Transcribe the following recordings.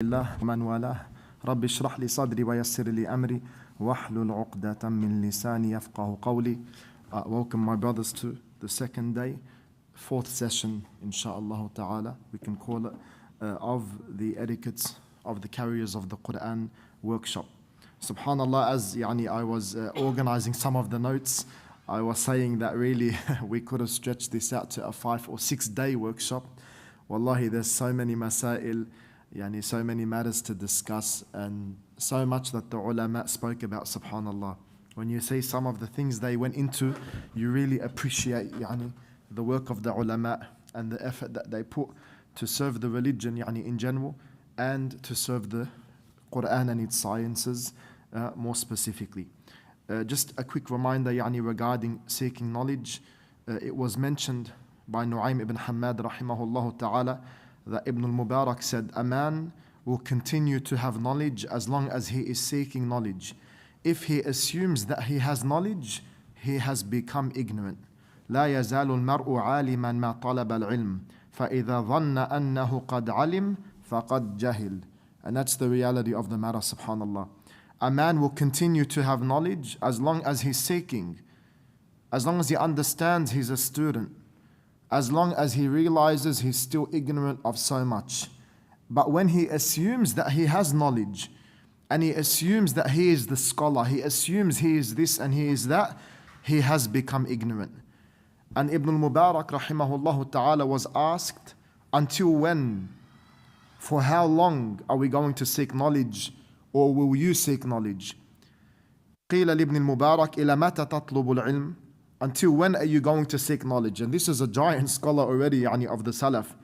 الله ومن والاه رب اشرح لي صدري ويسر لي أمري واحلل عقدة من لساني يفقه قولي. Welcome my brothers to the second day, fourth session inshallah ta'ala, we can call it, of the etiquettes of the carriers of the Qur'an workshop. Subhanallah, as I was organizing some of the notes, I was saying that really we could have stretched this out to a 5 or 6 day workshop. Wallahi, there's so many masail, so many matters to discuss, and so much that the ulama spoke about, subhanallah. When you see some of the things they went into, you really appreciate the work of the ulama and the effort that they put to serve the religion in general, and to serve the Qur'an and its sciences more specifically. Just a quick reminder regarding seeking knowledge. It was mentioned by Nu'aym ibn Hammad rahimahullah ta'ala that Ibn al-Mubarak said, a man will continue to have knowledge as long as he is seeking knowledge. If he assumes that he has knowledge, he has become ignorant. لا يزال المرء عالما ما طلب العلم فإذا ظن أنه قد علم فقد جهل. And that's the reality of the matter, subhanallah. A man will continue to have knowledge as long as he's seeking, as long as he understands he's a student, as long as he realizes he's still ignorant of so much. But when he assumes that he has knowledge, and he assumes that he is the scholar, he assumes he is this and he is that, he has become ignorant. And Ibn al-Mubarak rahimahullah ta'ala was asked, until when, for how long are we going to seek knowledge, or will you seek knowledge? قيل لابن المبارك إلى متى تطلب العلم? Until when are you going to seek knowledge? And this is a giant scholar already of the Salaf.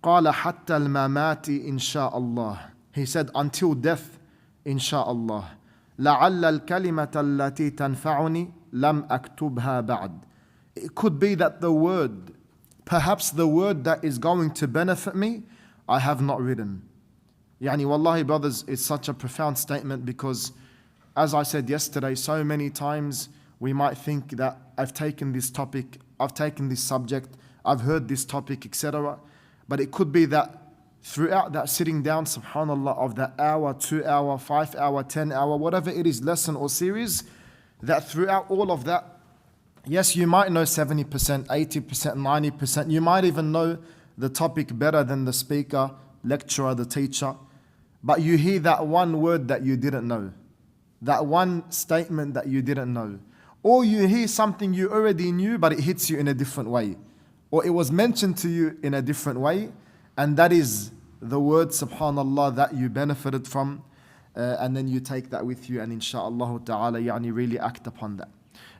قال حتى الممات إن شاء الله. He said, until death, inshallah. لعل الكلمة التي تنفعني لم أكتبها بعد. It could be that the word, perhaps the word that is going to benefit me, I have not written. Wallahi brothers, it's such a profound statement, because as I said yesterday, so many times we might think that I've taken this topic, I've taken this subject, I've heard this topic, etc. But it could be that throughout that sitting down, subhanallah, of that hour, 2 hour, 5 hour, 10 hour, whatever it is, lesson or series, that throughout all of that, yes, you might know 70%, 80%, 90%. You might even know the topic better than the speaker, lecturer, the teacher. But you hear that one word that you didn't know, that one statement that you didn't know. Or you hear something you already knew, but it hits you in a different way. Or it was mentioned to you in a different way. And that is the word, subhanallah, that you benefited from. And then you take that with you, and insha'Allah ta'ala, really act upon that.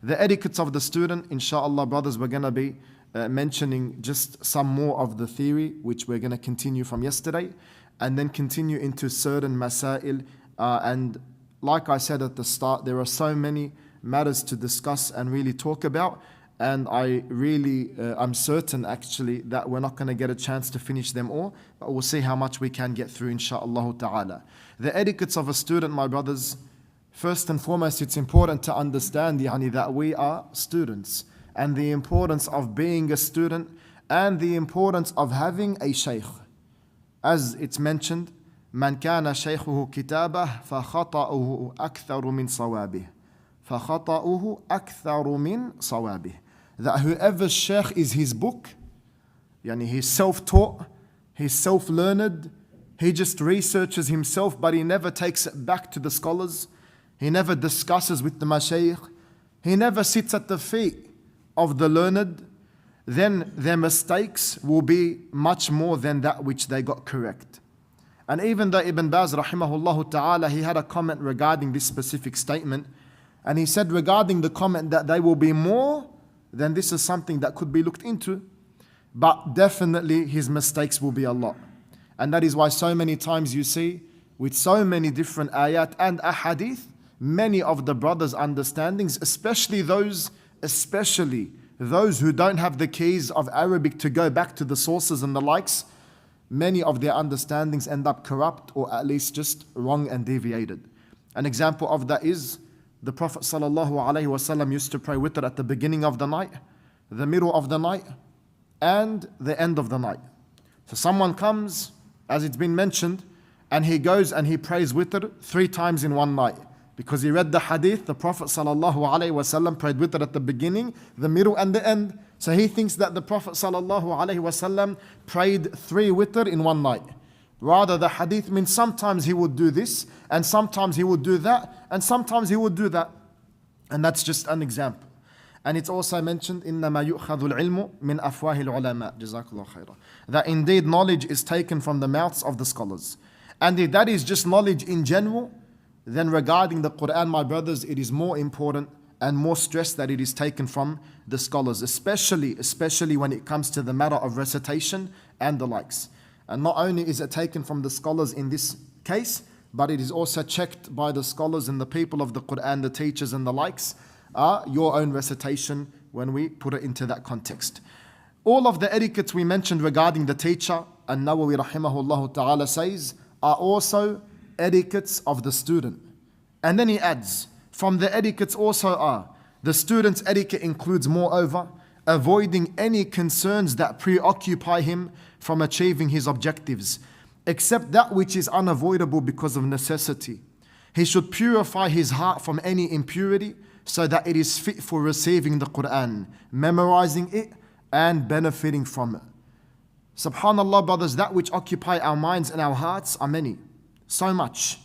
The etiquettes of the student, insha'Allah, brothers, we're going to be mentioning just some more of the theory, which we're going to continue from yesterday, and then continue into certain masail. And like I said at the start, there are so many matters to discuss and really talk about, and I'm certain actually that we're not going to get a chance to finish them all, but we'll see how much we can get through, insha'Allah ta'ala. The etiquettes of a student, my brothers, first and foremost, it's important to understand that we are students, and the importance of being a student, and the importance of having a shaykh. As it's mentioned, من كان شيخه كتابه فخطأه أكثر من صوابه. فخطأه أكثر من صوابه. That whoever's shaykh is his book, he's self-taught, he's self-learned, he just researches himself, but he never takes it back to the scholars, he never discusses with the mashayikh, he never sits at the feet of the learned, then their mistakes will be much more than that which they got correct. And even though Ibn Baz rahimahullah ta'ala, he had a comment regarding this specific statement, and he said regarding the comment that they will be more, then this is something that could be looked into, but definitely his mistakes will be a lot. And that is why so many times you see with so many different ayat and ahadith, many of the brothers' understandings, especially those who don't have the keys of Arabic to go back to the sources and the likes, many of their understandings end up corrupt, or at least just wrong and deviated. An example of that is the Prophet ﷺ used to pray witr at the beginning of the night, the middle of the night, and the end of the night. So someone comes, as it's been mentioned, and he goes and he prays witr 3 times in one night. Because he read the hadith, the Prophet ﷺ prayed witr at the beginning, the middle and the end. So he thinks that the Prophet ﷺ prayed 3 witr in one night. Rather, the hadith means sometimes he would do this, and sometimes he would do that, and sometimes he would do that. And that's just an example. And it's also mentioned, إِنَّمَا يُؤْخَذُ الْعِلْمُ مِنْ أَفْوَاهِ الْعُلَمَاءِ جَزَاكَ اللَّهُ خَيْرًا. That indeed knowledge is taken from the mouths of the scholars. And if that is just knowledge in general, then regarding the Qur'an, my brothers, it is more important and more stressed that it is taken from the scholars, especially when it comes to the matter of recitation and the likes. And not only is it taken from the scholars in this case, but it is also checked by the scholars and the people of the Qur'an, the teachers and the likes, your own recitation when we put it into that context. All of the etiquettes we mentioned regarding the teacher, An-Nawawi rahimahullah ta'ala says, are also etiquettes of the student. And then he adds, from the etiquettes also are, the student's etiquette includes moreover, avoiding any concerns that preoccupy him from achieving his objectives, except that which is unavoidable because of necessity. He should purify his heart from any impurity so that it is fit for receiving the Qur'an, memorizing it and benefiting from it. Subhanallah, brothers, that which occupy our minds and our hearts are many, so much.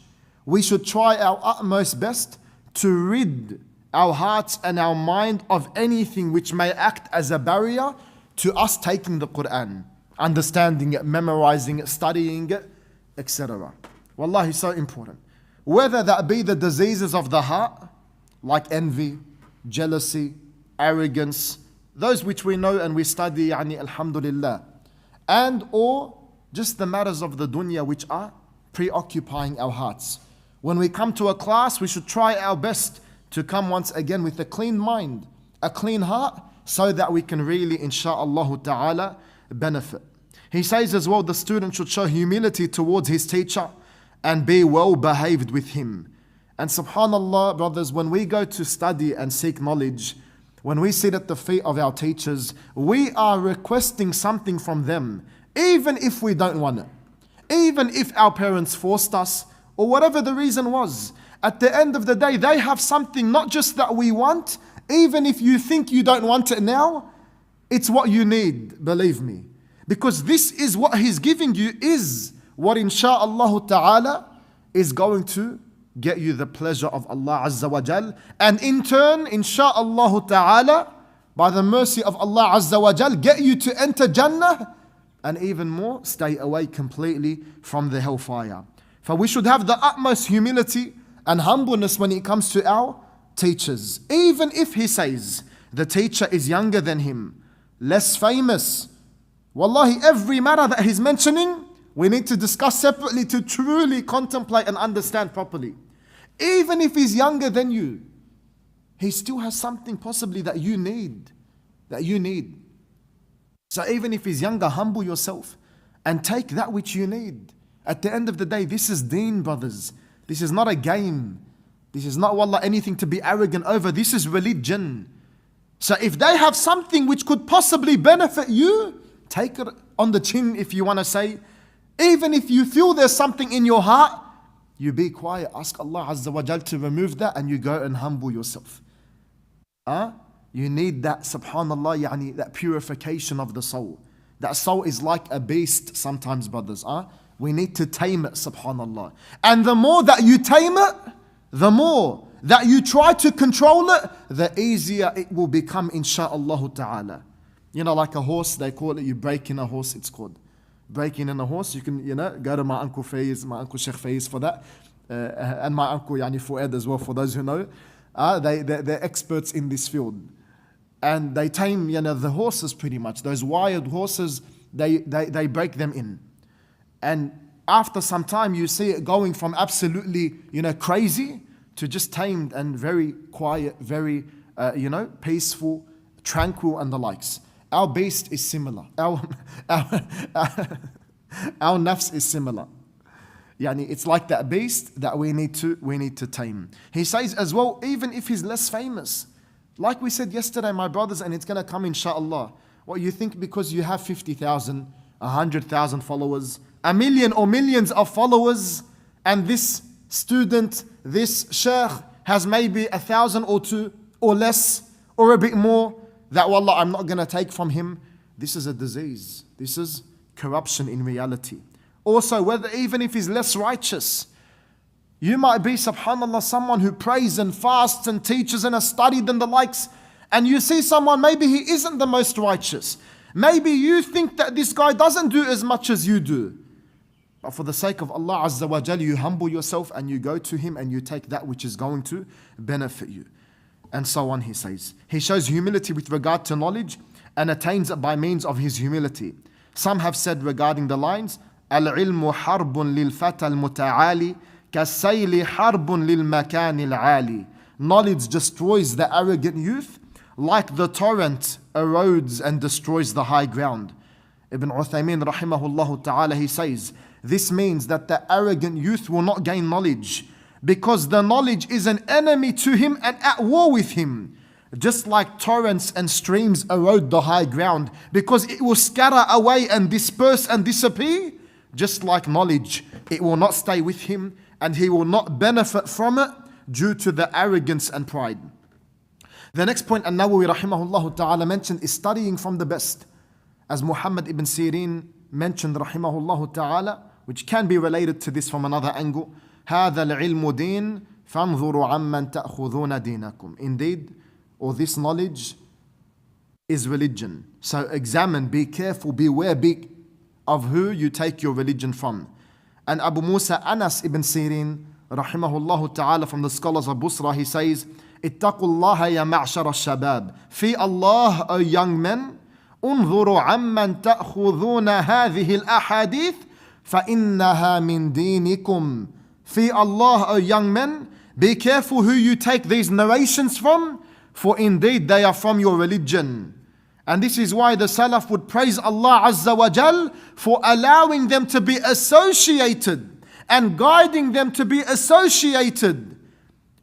We should try our utmost best to rid our hearts and our mind of anything which may act as a barrier to us taking the Qur'an, understanding it, memorizing it, studying it, etc. Wallahi, so important. Whether that be the diseases of the heart, like envy, jealousy, arrogance, those which we know and we study, alhamdulillah, and or just the matters of the dunya which are preoccupying our hearts. When we come to a class, we should try our best to come once again with a clean mind, a clean heart, so that we can really, insha'Allah ta'ala, benefit. He says as well, the student should show humility towards his teacher and be well behaved with him. And subhanallah, brothers, when we go to study and seek knowledge, when we sit at the feet of our teachers, we are requesting something from them, even if we don't want it. Even if our parents forced us, or whatever the reason was. At the end of the day, they have something not just that we want, even if you think you don't want it now, it's what you need, believe me. Because this is what He's giving you, is what insha'Allah ta'ala is going to get you the pleasure of Allah Azza wa Jal. And in turn, insha'Allah ta'ala, by the mercy of Allah Azza wa Jal, get you to enter Jannah, and even more, stay away completely from the hellfire. For we should have the utmost humility and humbleness when it comes to our teachers. Even if he says the teacher is younger than him, less famous. Wallahi, every matter that he's mentioning, we need to discuss separately to truly contemplate and understand properly. Even if he's younger than you, he still has something possibly that you need. So even if he's younger, humble yourself and take that which you need. At the end of the day, this is deen, brothers. This is not a game. This is not, wallah, anything to be arrogant over. This is religion. So if they have something which could possibly benefit you, take it on the chin, if you want to say. Even if you feel there's something in your heart, you be quiet. Ask Allah Azza wa Jal to remove that, and you go and humble yourself. You need that, subhanallah, that purification of the soul. That soul is like a beast sometimes, brothers. We need to tame it, subhanallah. And the more that you tame it, the more that you try to control it, the easier it will become, insha'Allah ta'ala. Like a horse, they call it, you break in a horse, it's called. Breaking in a horse, you can, go to my Uncle Faiz, my Uncle Sheikh Faiz for that. And my Uncle Fuad as well, for those who know. They're experts in this field. And they tame, the horses pretty much. Those wild horses, they break them in. And after some time, you see it going from absolutely, crazy to just tamed and very quiet, very, peaceful, tranquil and the likes. Our beast is similar. Our nafs is similar. It's like that beast that we need to tame. He says as well, even if he's less famous, like we said yesterday, my brothers, and it's going to come insha'Allah. What you think because you have 50,000, 100,000 followers, a million or millions of followers, and this student, this sheikh, has maybe 1,000 or two or less or a bit more, that wallah, I'm not going to take from him. This is a disease. This is corruption in reality. Also, whether even if he's less righteous, you might be, subhanallah, someone who prays and fasts and teaches and has studied and the likes, and you see someone, maybe he isn't the most righteous. Maybe you think that this guy doesn't do as much as you do. But for the sake of Allah Azza wa Jal, you humble yourself and you go to him and you take that which is going to benefit you. And so on, he says. He shows humility with regard to knowledge and attains it by means of his humility. Some have said regarding the lines, Al-ilmu harbun lil-fata al-muta'ali kasayli harbun lil-makani al-ali. Knowledge destroys the arrogant youth like the torrent erodes and destroys the high ground. Ibn Uthaymeen rahimahullah ta'ala, he says, this means that the arrogant youth will not gain knowledge because the knowledge is an enemy to him and at war with him. Just like torrents and streams erode the high ground because it will scatter away and disperse and disappear, just like knowledge, it will not stay with him and he will not benefit from it due to the arrogance and pride. The next point An-Nawawi rahimahullah ta'ala mentioned is studying from the best. As Mohamad ibn Sirin mentioned rahimahullah ta'ala, which can be related to this from another angle, هذا العلم دين فانظروا عمن تأخذون دينكم. Indeed, or this knowledge is religion. So examine, be careful, beware of who you take your religion from. And Abu Musa Anas ibn Sirin rahimahullah ta'ala, from the scholars of Busra, he says, اتقوا الله يا معشر الشباب. Fear Allah, O young men. انظروا عمن تأخذون هذه الأحاديث فإنها من دينكم. Fear Allah, O young men. Be careful who you take these narrations from, for indeed they are from your religion. And this is why the Salaf would praise Allah Azza wa Jal for allowing them to be associated and guiding them to be associated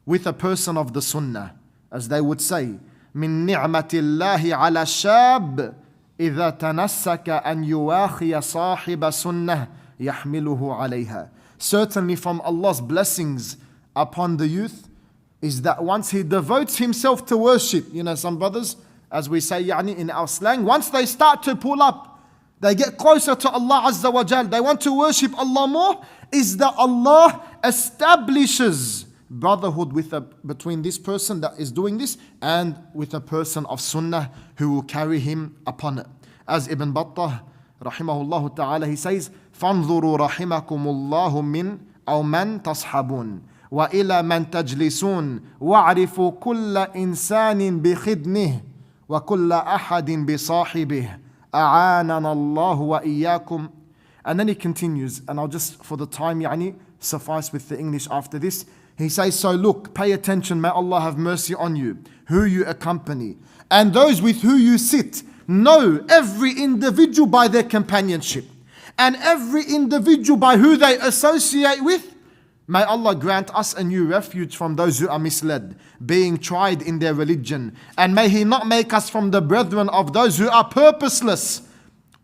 with a person of the Sunnah. As they would say, من نعمة الله على الشاب إذا تنسك أن يواخي صاحب سنة يحمله عليها. Certainly from Allah's blessings upon the youth is that once he devotes himself to worship, some brothers, as we say in our slang, once they start to pull up, they get closer to Allah Azza wa Jal, they want to worship Allah more, is that Allah establishes brotherhood between this person that is doing this and with a person of Sunnah who will carry him upon it. As Ibn Battah rahimahullah ta'ala, he says, فانظروا رحمكم الله من أو من تصحبون وإلى من تجلسون واعرفوا كل إنسان بخدمه وكل أحد بصاحبه أعاننا الله وإياكم. And then he continues, and I'll just for the time suffice with the English after this. He says, so look, pay attention, may Allah have mercy on you, who you accompany, and those with who you sit. Know every individual by their companionship, and every individual by who they associate with. May Allah grant us a new refuge from those who are misled, being tried in their religion. And may He not make us from the brethren of those who are purposeless,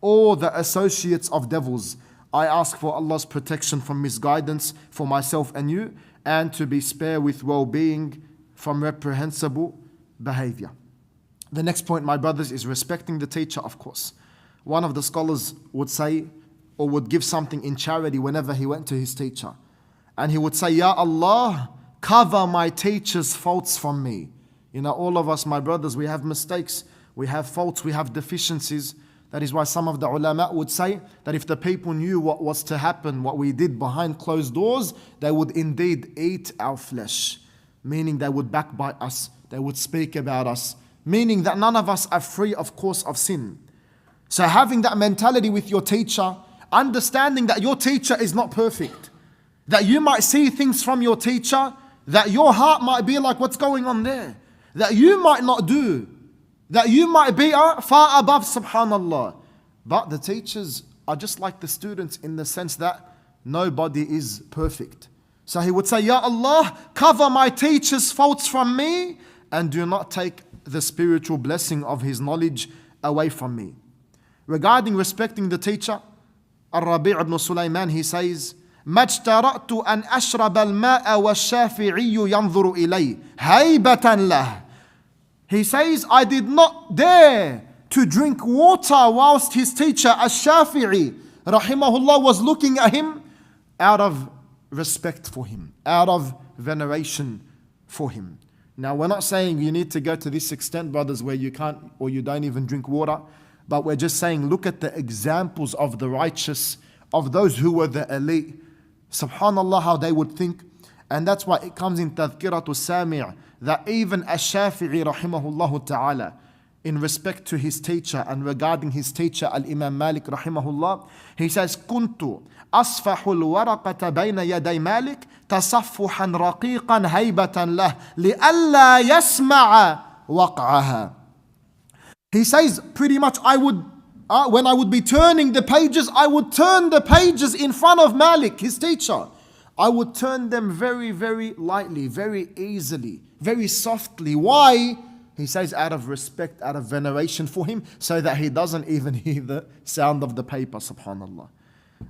or the associates of devils. I ask for Allah's protection from misguidance for myself and you, and to be spared with well-being from reprehensible behavior. The next point, my brothers, is respecting the teacher, of course. One of the scholars would say, or would give something in charity whenever he went to his teacher. And he would say, Ya Allah, cover my teacher's faults from me. All of us, my brothers, we have mistakes, we have faults, we have deficiencies. That is why some of the ulama would say that if the people knew what was to happen, what we did behind closed doors, they would indeed eat our flesh. Meaning they would backbite us, they would speak about us. Meaning that none of us are free, of course, of sin. So having that mentality with your teacher, understanding that your teacher is not perfect, that you might see things from your teacher, that your heart might be like, what's going on there? That you might not do, that you might be far above, subhanallah. But the teachers are just like the students in the sense that nobody is perfect. So he would say, Ya Allah, cover my teacher's faults from me and do not take the spiritual blessing of his knowledge away from me. Regarding respecting the teacher, Al-Rabi' ibn Sulaiman, he says, ما اجترأت أن أشرب الماء والشافعي ينظر إلي هيبة له. He says, I did not dare to drink water whilst his teacher Ash-Shafi'i rahimahullah was looking at him out of respect for him, out of veneration for him. Now we're not saying you need to go to this extent, brothers, where you can't or you don't even drink water, but we're just saying look at the examples of the righteous, of those who were the elite. Subhanallah, how they would think. And that's why it comes in Tadhkiratu Sami' that even Ash-Shafi'i rahimahullah ta'ala, in respect to his teacher and regarding his teacher Al-Imam Malik rahimahullah, he says, كنت أصفح الورقة بين يدي مالك تصفحا رقيقا هيبة له لئلا يسمع وقعها. He says pretty much when I would be turning the pages, I would turn the pages in front of Malik, his teacher. I would turn them very, very lightly, very easily, very softly. Why? He says out of respect, out of veneration for him, so that he doesn't even hear the sound of the paper, subhanallah.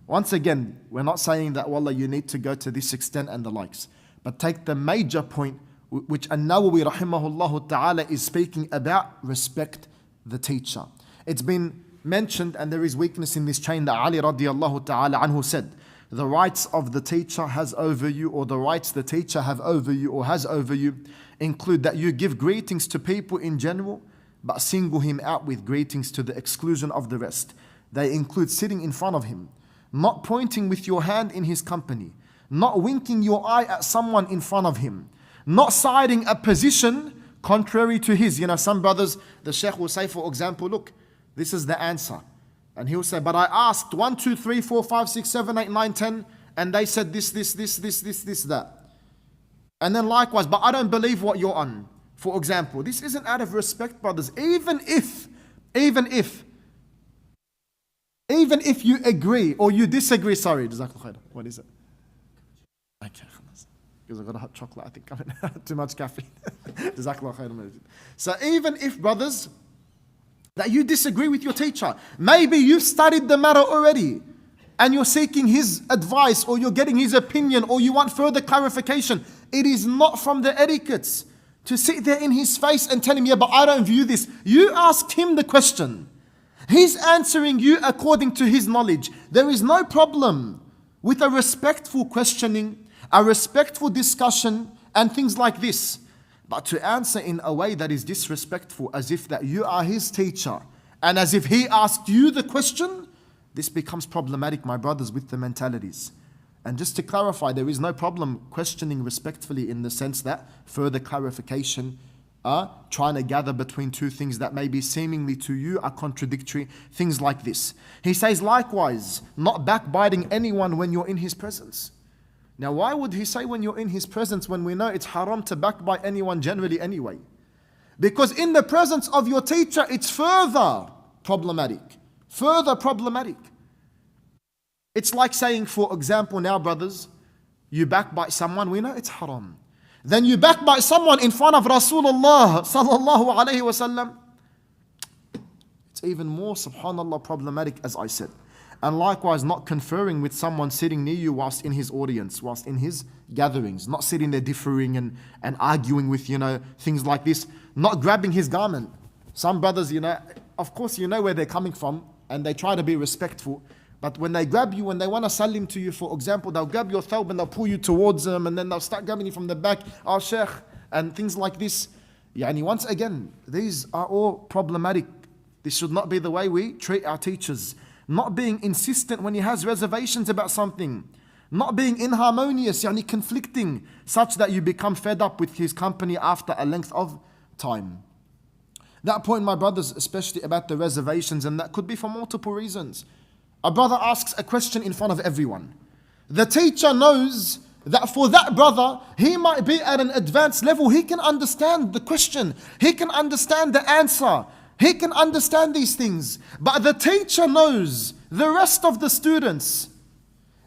Once again, we're not saying that, wallah, you need to go to this extent and the likes. But take the major point, which An-Nawawi rahimahullah ta'ala is speaking about, respect the teacher. It's been mentioned, and there is weakness in this chain, that Ali radiallahu ta'ala anhu said, the rights of the teacher has over you, or the rights the teacher have over you or has over you, include that you give greetings to people in general, but single him out with greetings to the exclusion of the rest. They include sitting in front of him, not pointing with your hand in his company, not winking your eye at someone in front of him, not siding a position contrary to his. Some brothers, the Sheikh will say, for example, look, this is the answer. And he'll say, but I asked 1, 2, 3, 4, 5, 6, 7, 8, 9, 10, and they said this, that. And then likewise, but I don't believe what you're on. For example, this isn't out of respect, brothers. Even if you agree or you disagree, sorry, Jazakallah khair. What is it? Okay, because I got a hot chocolate, I think. Too much caffeine. Jazakallah khair. So even if, brothers, that you disagree with your teacher, maybe you've studied the matter already, and you're seeking his advice, or you're getting his opinion, or you want further clarification, it is not from the etiquettes to sit there in his face and tell him, yeah, but I don't view this. You asked him the question. He's answering you according to his knowledge. There is no problem with a respectful questioning, a respectful discussion, and things like this. But to answer in a way that is disrespectful, as if that you are his teacher, and as if he asked you the question, this becomes problematic, my brothers, with the mentalities. And just to clarify, there is no problem questioning respectfully in the sense that further clarification, trying to gather between two things that maybe seemingly to you are contradictory, things like this. He says, likewise, not backbiting anyone when you're in his presence. Now, why would he say when you're in his presence when we know it's haram to backbite anyone generally anyway? Because in the presence of your teacher, it's further problematic. Further problematic. It's like saying, for example, now, brothers, you backbite someone, we know it's haram. Then you backbite someone in front of Rasulullah sallallahu alayhi wasallam. It's even more, subhanallah, problematic, as I said. And likewise, not conferring with someone sitting near you whilst in his audience, whilst in his gatherings, not sitting there differing and arguing with, things like this, not grabbing his garment. Some brothers, of course, you know where they're coming from, and they try to be respectful. But when they grab you, when they want to salim to you, for example, they'll grab your thawb and they'll pull you towards them, and then they'll start grabbing you from the back, oh Sheikh, and things like this. Once again, these are all problematic. This should not be the way we treat our teachers. Not being insistent when he has reservations about something. Not being inharmonious, conflicting, such that you become fed up with his company after a length of time. That point, my brothers, especially about the reservations, and that could be for multiple reasons. A brother asks a question in front of everyone. The teacher knows that for that brother, he might be at an advanced level. He can understand the question. He can understand the answer. He can understand these things. But the teacher knows, the rest of the students,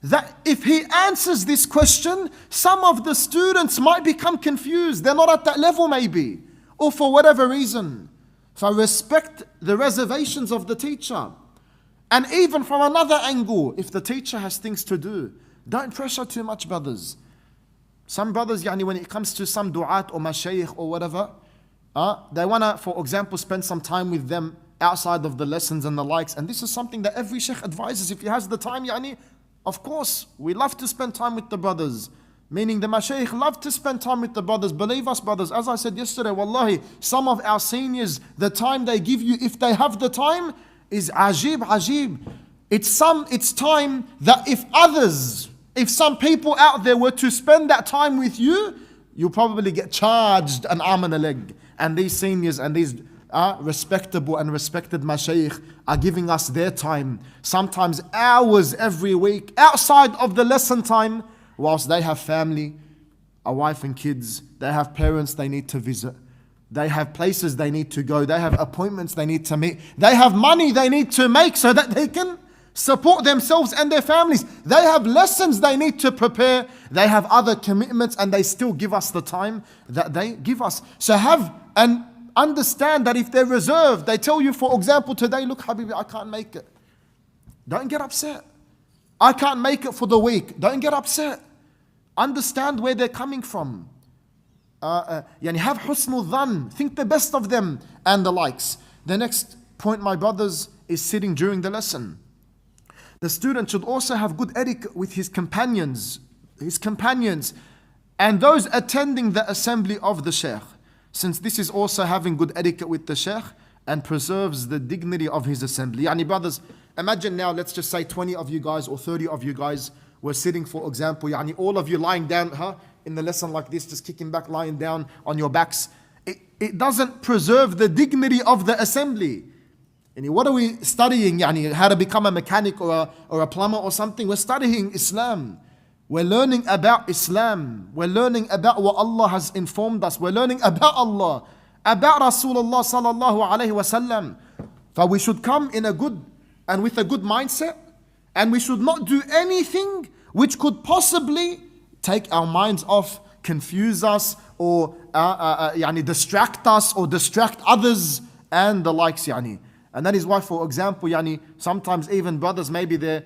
that if he answers this question, some of the students might become confused. They're not at that level maybe, or for whatever reason. So respect the reservations of the teacher. And even from another angle, if the teacher has things to do, don't pressure too much, brothers. Some brothers, when it comes to some du'at or mashayikh or whatever, they want to, for example, spend some time with them outside of the lessons and the likes. And this is something that every sheikh advises. If he has the time, of course, we love to spend time with the brothers. Meaning the mashayikh love to spend time with the brothers. Believe us, brothers, as I said yesterday, wallahi, some of our seniors, the time they give you, if they have the time, is ajib. It's time that if some people out there were to spend that time with you, you'll probably get charged an arm and a leg. And these seniors and these respectable and respected mashayikh are giving us their time, sometimes hours every week, outside of the lesson time, whilst they have family, a wife and kids, they have parents they need to visit, they have places they need to go, they have appointments they need to meet, they have money they need to make so that they can support themselves and their families, they have lessons they need to prepare, they have other commitments, and they still give us the time that they give us. So have and understand that if they're reserved, they tell you, for example, today, look, Habibi, I can't make it. Don't get upset. I can't make it for the week. Don't get upset. Understand where they're coming from. Have husnul dhan. Think the best of them and the likes. The next point, my brothers, is sitting during the lesson. The student should also have good etiquette with his companions, and those attending the assembly of the sheikh, since this is also having good etiquette with the sheikh and preserves the dignity of his assembly. Brothers, imagine now, let's just say 20 of you guys or 30 of you guys were sitting, for example, all of you lying down in the lesson like this, just kicking back, lying down on your backs. It doesn't preserve the dignity of the assembly. What are we studying? How to become a mechanic or a plumber or something? We're studying Islam. We're learning about Islam. We're learning about what Allah has informed us. We're learning about Allah, about Rasulullah sallallahu alaihi wasallam. So we should come in a good and with a good mindset, and we should not do anything which could possibly take our minds off, confuse us, or distract us or distract others and the likes. And that is why, for example, sometimes even brothers, maybe they're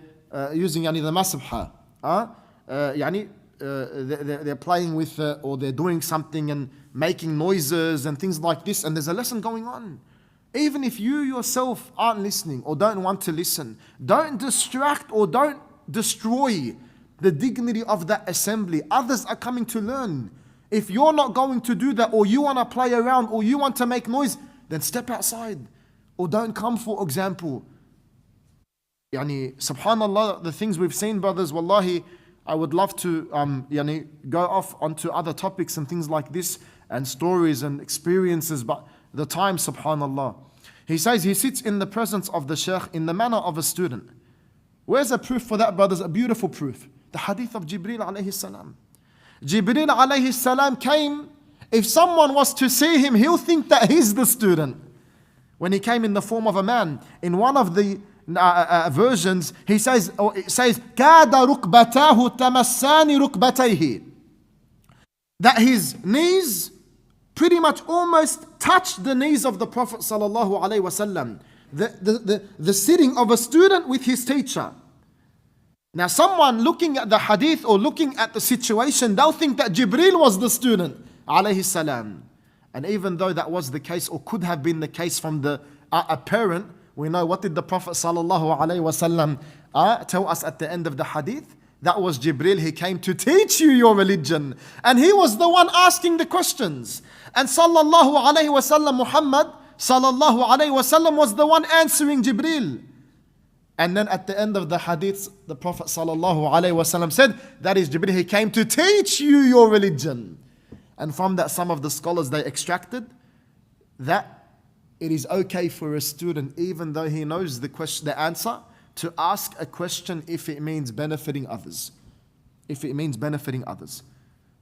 using the masabha. They're playing with or they're doing something and making noises and things like this, and there's a lesson going on. Even if you yourself aren't listening or don't want to listen, don't distract or don't destroy the dignity of that assembly. Others are coming to learn. If you're not going to do that, or you want to play around, or you want to make noise, then step outside. Or don't come, for example. Subhanallah, the things we've seen, brothers, wallahi, I would love to go off onto other topics and things like this, and stories and experiences, but the time, subhanallah. He says he sits in the presence of the sheikh in the manner of a student. Where's a proof for that, brothers? A beautiful proof. The hadith of Jibreel alayhi salam. Jibreel alayhi salam came. If someone was to see him, he'll think that he's the student. When he came in the form of a man, in one of the versions, it says, كَادَ رُكْبَتَاهُ تَمَسَّانِ رُكْبَتَيْهِ, that his knees pretty much almost touched the knees of the Prophet sallallahu alaihi wasallam. The sitting of a student with his teacher. Now someone looking at the hadith or looking at the situation, they'll think that Jibreel was the student alayhi salam. And even though that was the case, or could have been the case from the apparent, we know what did the Prophet sallallahu alaihi wasallam tell us at the end of the hadith? That was Jibreel. He came to teach you your religion, and he was the one asking the questions. And sallallahu alaihi wasallam, Muhammad sallallahu alaihi wasallam was the one answering Jibreel. And then at the end of the hadith, the Prophet sallallahu alaihi wasallam said, that is Jibreel. He came to teach you your religion. And from that, some of the scholars, they extracted that it is okay for a student, even though he knows the answer, to ask a question if it means benefiting others. If it means benefiting others.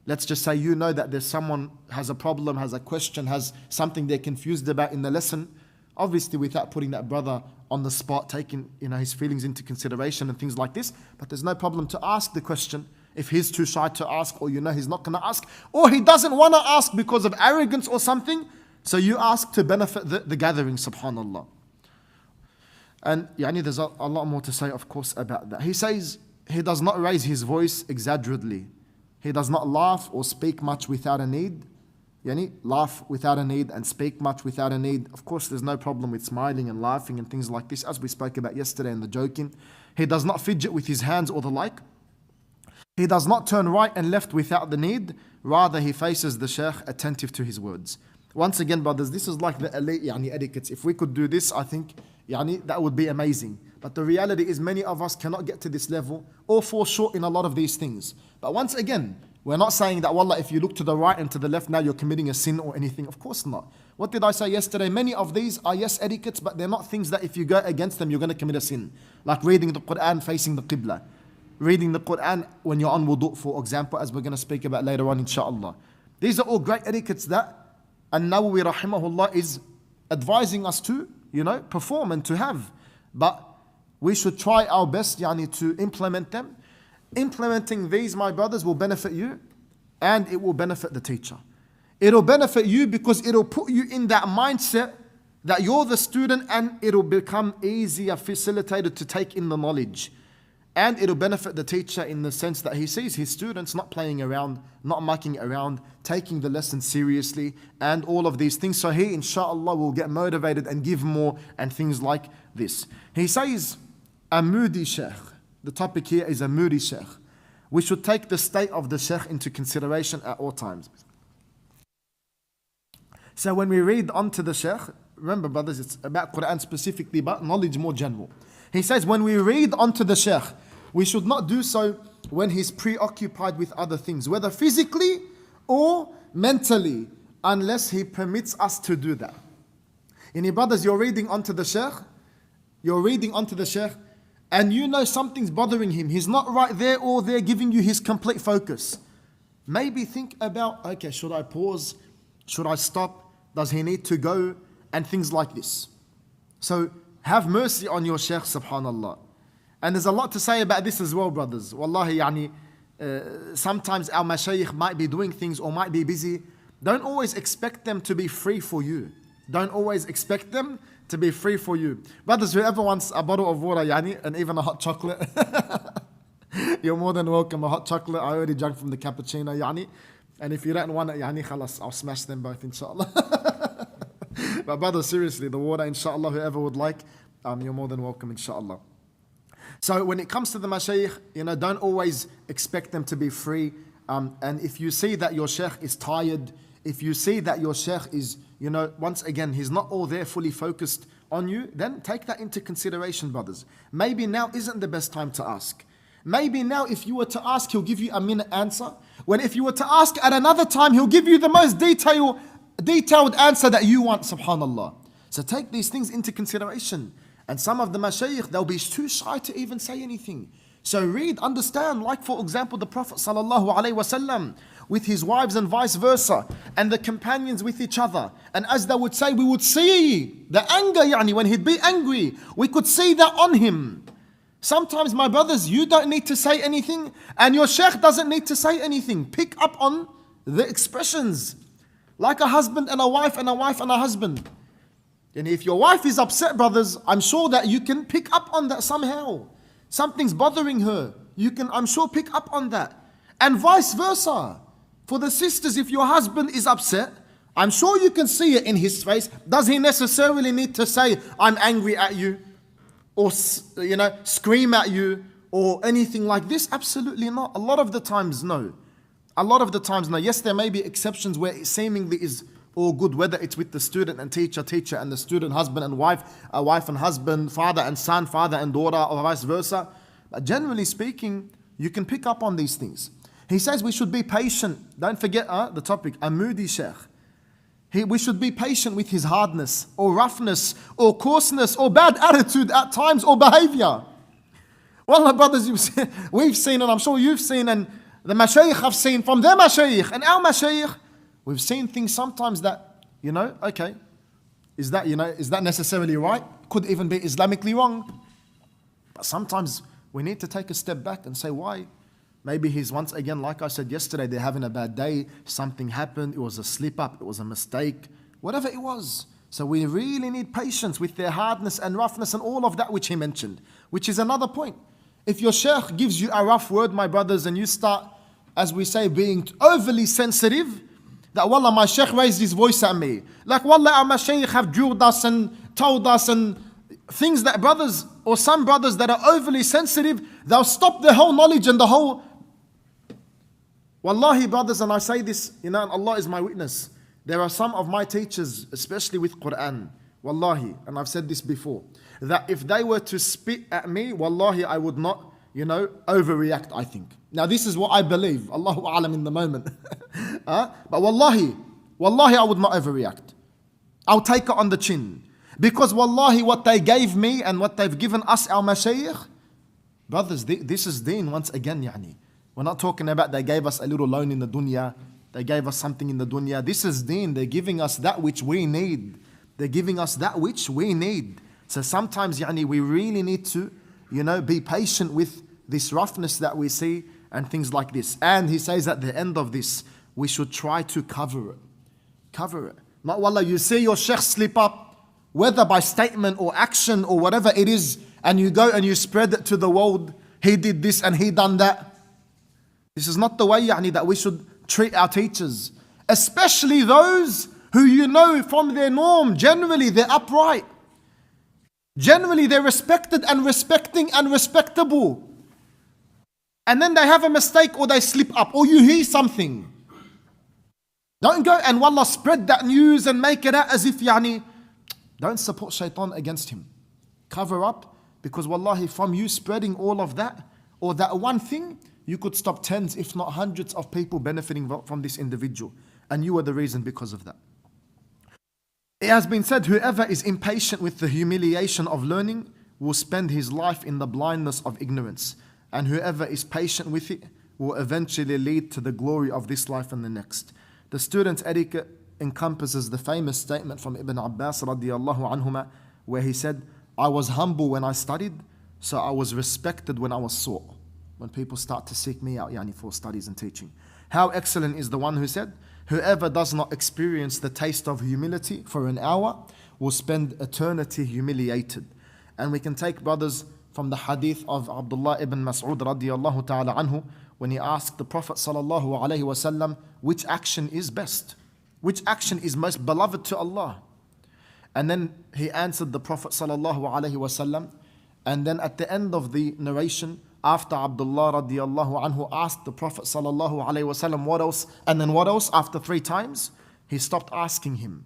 Let's just say you know that there's someone has a problem, has a question, has something they're confused about in the lesson. Obviously without putting that brother on the spot, taking his feelings into consideration and things like this. But there's no problem to ask the question. If he's too shy to ask, or he's not going to ask, or he doesn't want to ask because of arrogance or something, so you ask to benefit the gathering, subhanallah. And there's a lot more to say, of course, about that. He says he does not raise his voice exaggerately. He does not laugh or speak much without a need. Laugh without a need and speak much without a need. Of course, there's no problem with smiling and laughing and things like this, as we spoke about yesterday in the joking. He does not fidget with his hands or the like. He does not turn right and left without the need. Rather, he faces the shaykh, attentive to his words. Once again, brothers, this is like the elite etiquettes. If we could do this, I think that would be amazing. But the reality is many of us cannot get to this level or fall short in a lot of these things. But once again, we're not saying that, wallah, if you look to the right and to the left, now you're committing a sin or anything. Of course not. What did I say yesterday? Many of these are, yes, etiquettes, but they're not things that if you go against them, you're going to commit a sin. Like reading the Qur'an facing the Qibla. Reading the Qur'an when you're on wudu, for example, as we're going to speak about later on, inshallah. These are all great etiquettes that An-Nawawi rahimahullah is advising us to, perform and to have. But we should try our best, to implement them. Implementing these, my brothers, will benefit you and it will benefit the teacher. It'll benefit you because it'll put you in that mindset that you're the student and it'll become easier, facilitated to take in the knowledge. And it'll benefit the teacher in the sense that he sees his students not playing around, not mucking around, taking the lesson seriously and all of these things. So he, inshallah, will get motivated and give more and things like this. He says, a moody shaykh. The topic here is a moody shaykh. We should take the state of the shaykh into consideration at all times. So when we read onto the shaykh, remember brothers, it's about Qur'an specifically, but knowledge more general. He says when we read onto the shaykh, we should not do so when he's preoccupied with other things, whether physically or mentally, unless he permits us to do that. Brothers, you're reading onto the shaykh, and something's bothering him. He's not right there or there giving you his complete focus. Maybe think about, okay, should I pause? Should I stop? Does he need to go? And things like this. So have mercy on your shaykh, subhanallah. And there's a lot to say about this as well, brothers. Wallahi, sometimes our mashayikh might be doing things or might be busy. Don't always expect them to be free for you. Don't always expect them to be free for you. Brothers, whoever wants a bottle of water, and even a hot chocolate, you're more than welcome. A hot chocolate, I already drank from the cappuccino, and if you don't want it, khalas, I'll smash them both, inshallah. But brothers, seriously, the water, inshallah, whoever would like, you're more than welcome, inshallah. So when it comes to the mashayikh, don't always expect them to be free. And if you see that your shaykh is tired, if you see that your shaykh is, once again, he's not all there fully focused on you, then take that into consideration, brothers. Maybe now isn't the best time to ask. Maybe now if you were to ask, he'll give you a minute answer. When if you were to ask at another time, he'll give you the most detailed answer that you want, subhanallah. So take these things into consideration. And some of the mashayikh, they'll be too shy to even say anything. So read, understand, like for example, the Prophet sallallahu alaihi wasallam with his wives and vice versa, and the companions with each other. And as they would say, we would see the anger, when he'd be angry, we could see that on him. Sometimes, my brothers, you don't need to say anything, and your shaykh doesn't need to say anything. Pick up on the expressions. Like a husband and a wife and a wife and a husband. And if your wife is upset, brothers, I'm sure that you can pick up on that somehow. Something's bothering her. You can, I'm sure, pick up on that. And vice versa. For the sisters, if your husband is upset, I'm sure you can see it in his face. Does he necessarily need to say, I'm angry at you? Or, scream at you? Or anything like this? Absolutely not. A lot of the times, no. A lot of the times, no. Yes, there may be exceptions where it seemingly is all good, whether it's with the student and teacher and the student, husband and wife, wife and husband, father and son, father and daughter, or vice versa. But generally speaking, you can pick up on these things. He says we should be patient. Don't forget the topic, a moody shaykh. We should be patient with his hardness, or roughness, or coarseness, or bad attitude at times, or behavior. Well, my brothers, we've seen, and I'm sure you've seen, and the mashayikh have seen from their mashayikh and our mashayikh, we've seen things sometimes that, okay, is that necessarily right? Could even be Islamically wrong. But sometimes we need to take a step back and say, why? Maybe he's, once again, like I said yesterday, they're having a bad day, something happened, it was a slip up, it was a mistake, whatever it was. So we really need patience with their hardness and roughness and all of that which he mentioned, which is another point. If your sheikh gives you a rough word, my brothers, and you start, as we say, being overly sensitive, that wallah, my sheikh raised his voice at me. Like wallah, our mashaykh have drilled us and told us and things that brothers, or some brothers that are overly sensitive, they'll stop the whole knowledge and the whole... Wallahi brothers, and I say this, and Allah is my witness. There are some of my teachers, especially with Qur'an, wallahi, and I've said this before, that if they were to spit at me, wallahi, I would not, overreact, I think. Now this is what I believe, Allahu A'lam in the moment. But wallahi, I would not overreact. I'll take it on the chin. Because wallahi, what they gave me and what they've given us, our mashayikh, brothers, this is deen once again, yani. We're not talking about they gave us a little loan in the dunya. They gave us something in the dunya. This is deen. They're giving us that which we need. They're giving us that which we need. So sometimes, we really need to, be patient with this roughness that we see and things like this. And he says at the end of this, we should try to cover it. Cover it. Not wallah, you see your sheikh slip up, whether by statement or action or whatever it is, and you go and you spread it to the world. He did this and he done that. This is not the way, that we should treat our teachers, especially those who from their norm, generally they're upright. Generally they're respected and respecting and respectable. And then they have a mistake or they slip up or you hear something. Don't go and wallah spread that news and make it out as if don't support shaitan against him. Cover up, because wallahi from you spreading all of that or that one thing, you could stop tens, if not hundreds of people benefiting from this individual. And you were the reason because of that. It has been said, whoever is impatient with the humiliation of learning will spend his life in the blindness of ignorance. And whoever is patient with it will eventually lead to the glory of this life and the next. The student's etiquette encompasses the famous statement from Ibn Abbas radiallahu anhuma, where he said, I was humble when I studied, so I was respected when I was sought. When people start to seek me out for studies and teaching. How excellent is the one who said, whoever does not experience the taste of humility for an hour will spend eternity humiliated. And we can take, brothers, from the hadith of Abdullah ibn Mas'ud radiyallahu ta'ala anhu, when he asked the Prophet sallallahu alayhi wasallam, which action is best? Which action is most beloved to Allah? And then he answered the Prophet sallallahu alayhi wasallam, and then at the end of the narration, after Abdullah radiallahu anhu asked the Prophet sallallahu alayhi wasallam what else, and then what else after 3 times, he stopped asking him.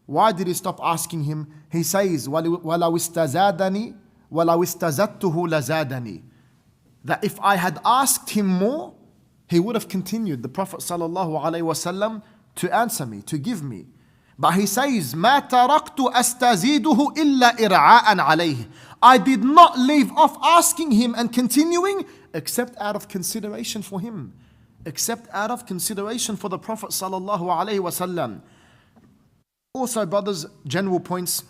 Why did he stop asking him? He says, وَلَوْ اسْتَزَادَنِي وَلَوْ اسْتَزَدْتُهُ لَزَادَنِي. That if I had asked him more, he would have continued, the Prophet sallallahu alayhi wasallam, to answer me, to give me. But he says, مَا تَرَقْتُ أَسْتَزِيدُهُ إِلَّا إِرْعَاءً عَلَيْهِ. I did not leave off asking him and continuing except out of consideration for him. Except out of consideration for the Prophet sallallahu alaihi wasallam. Also, brothers, general points.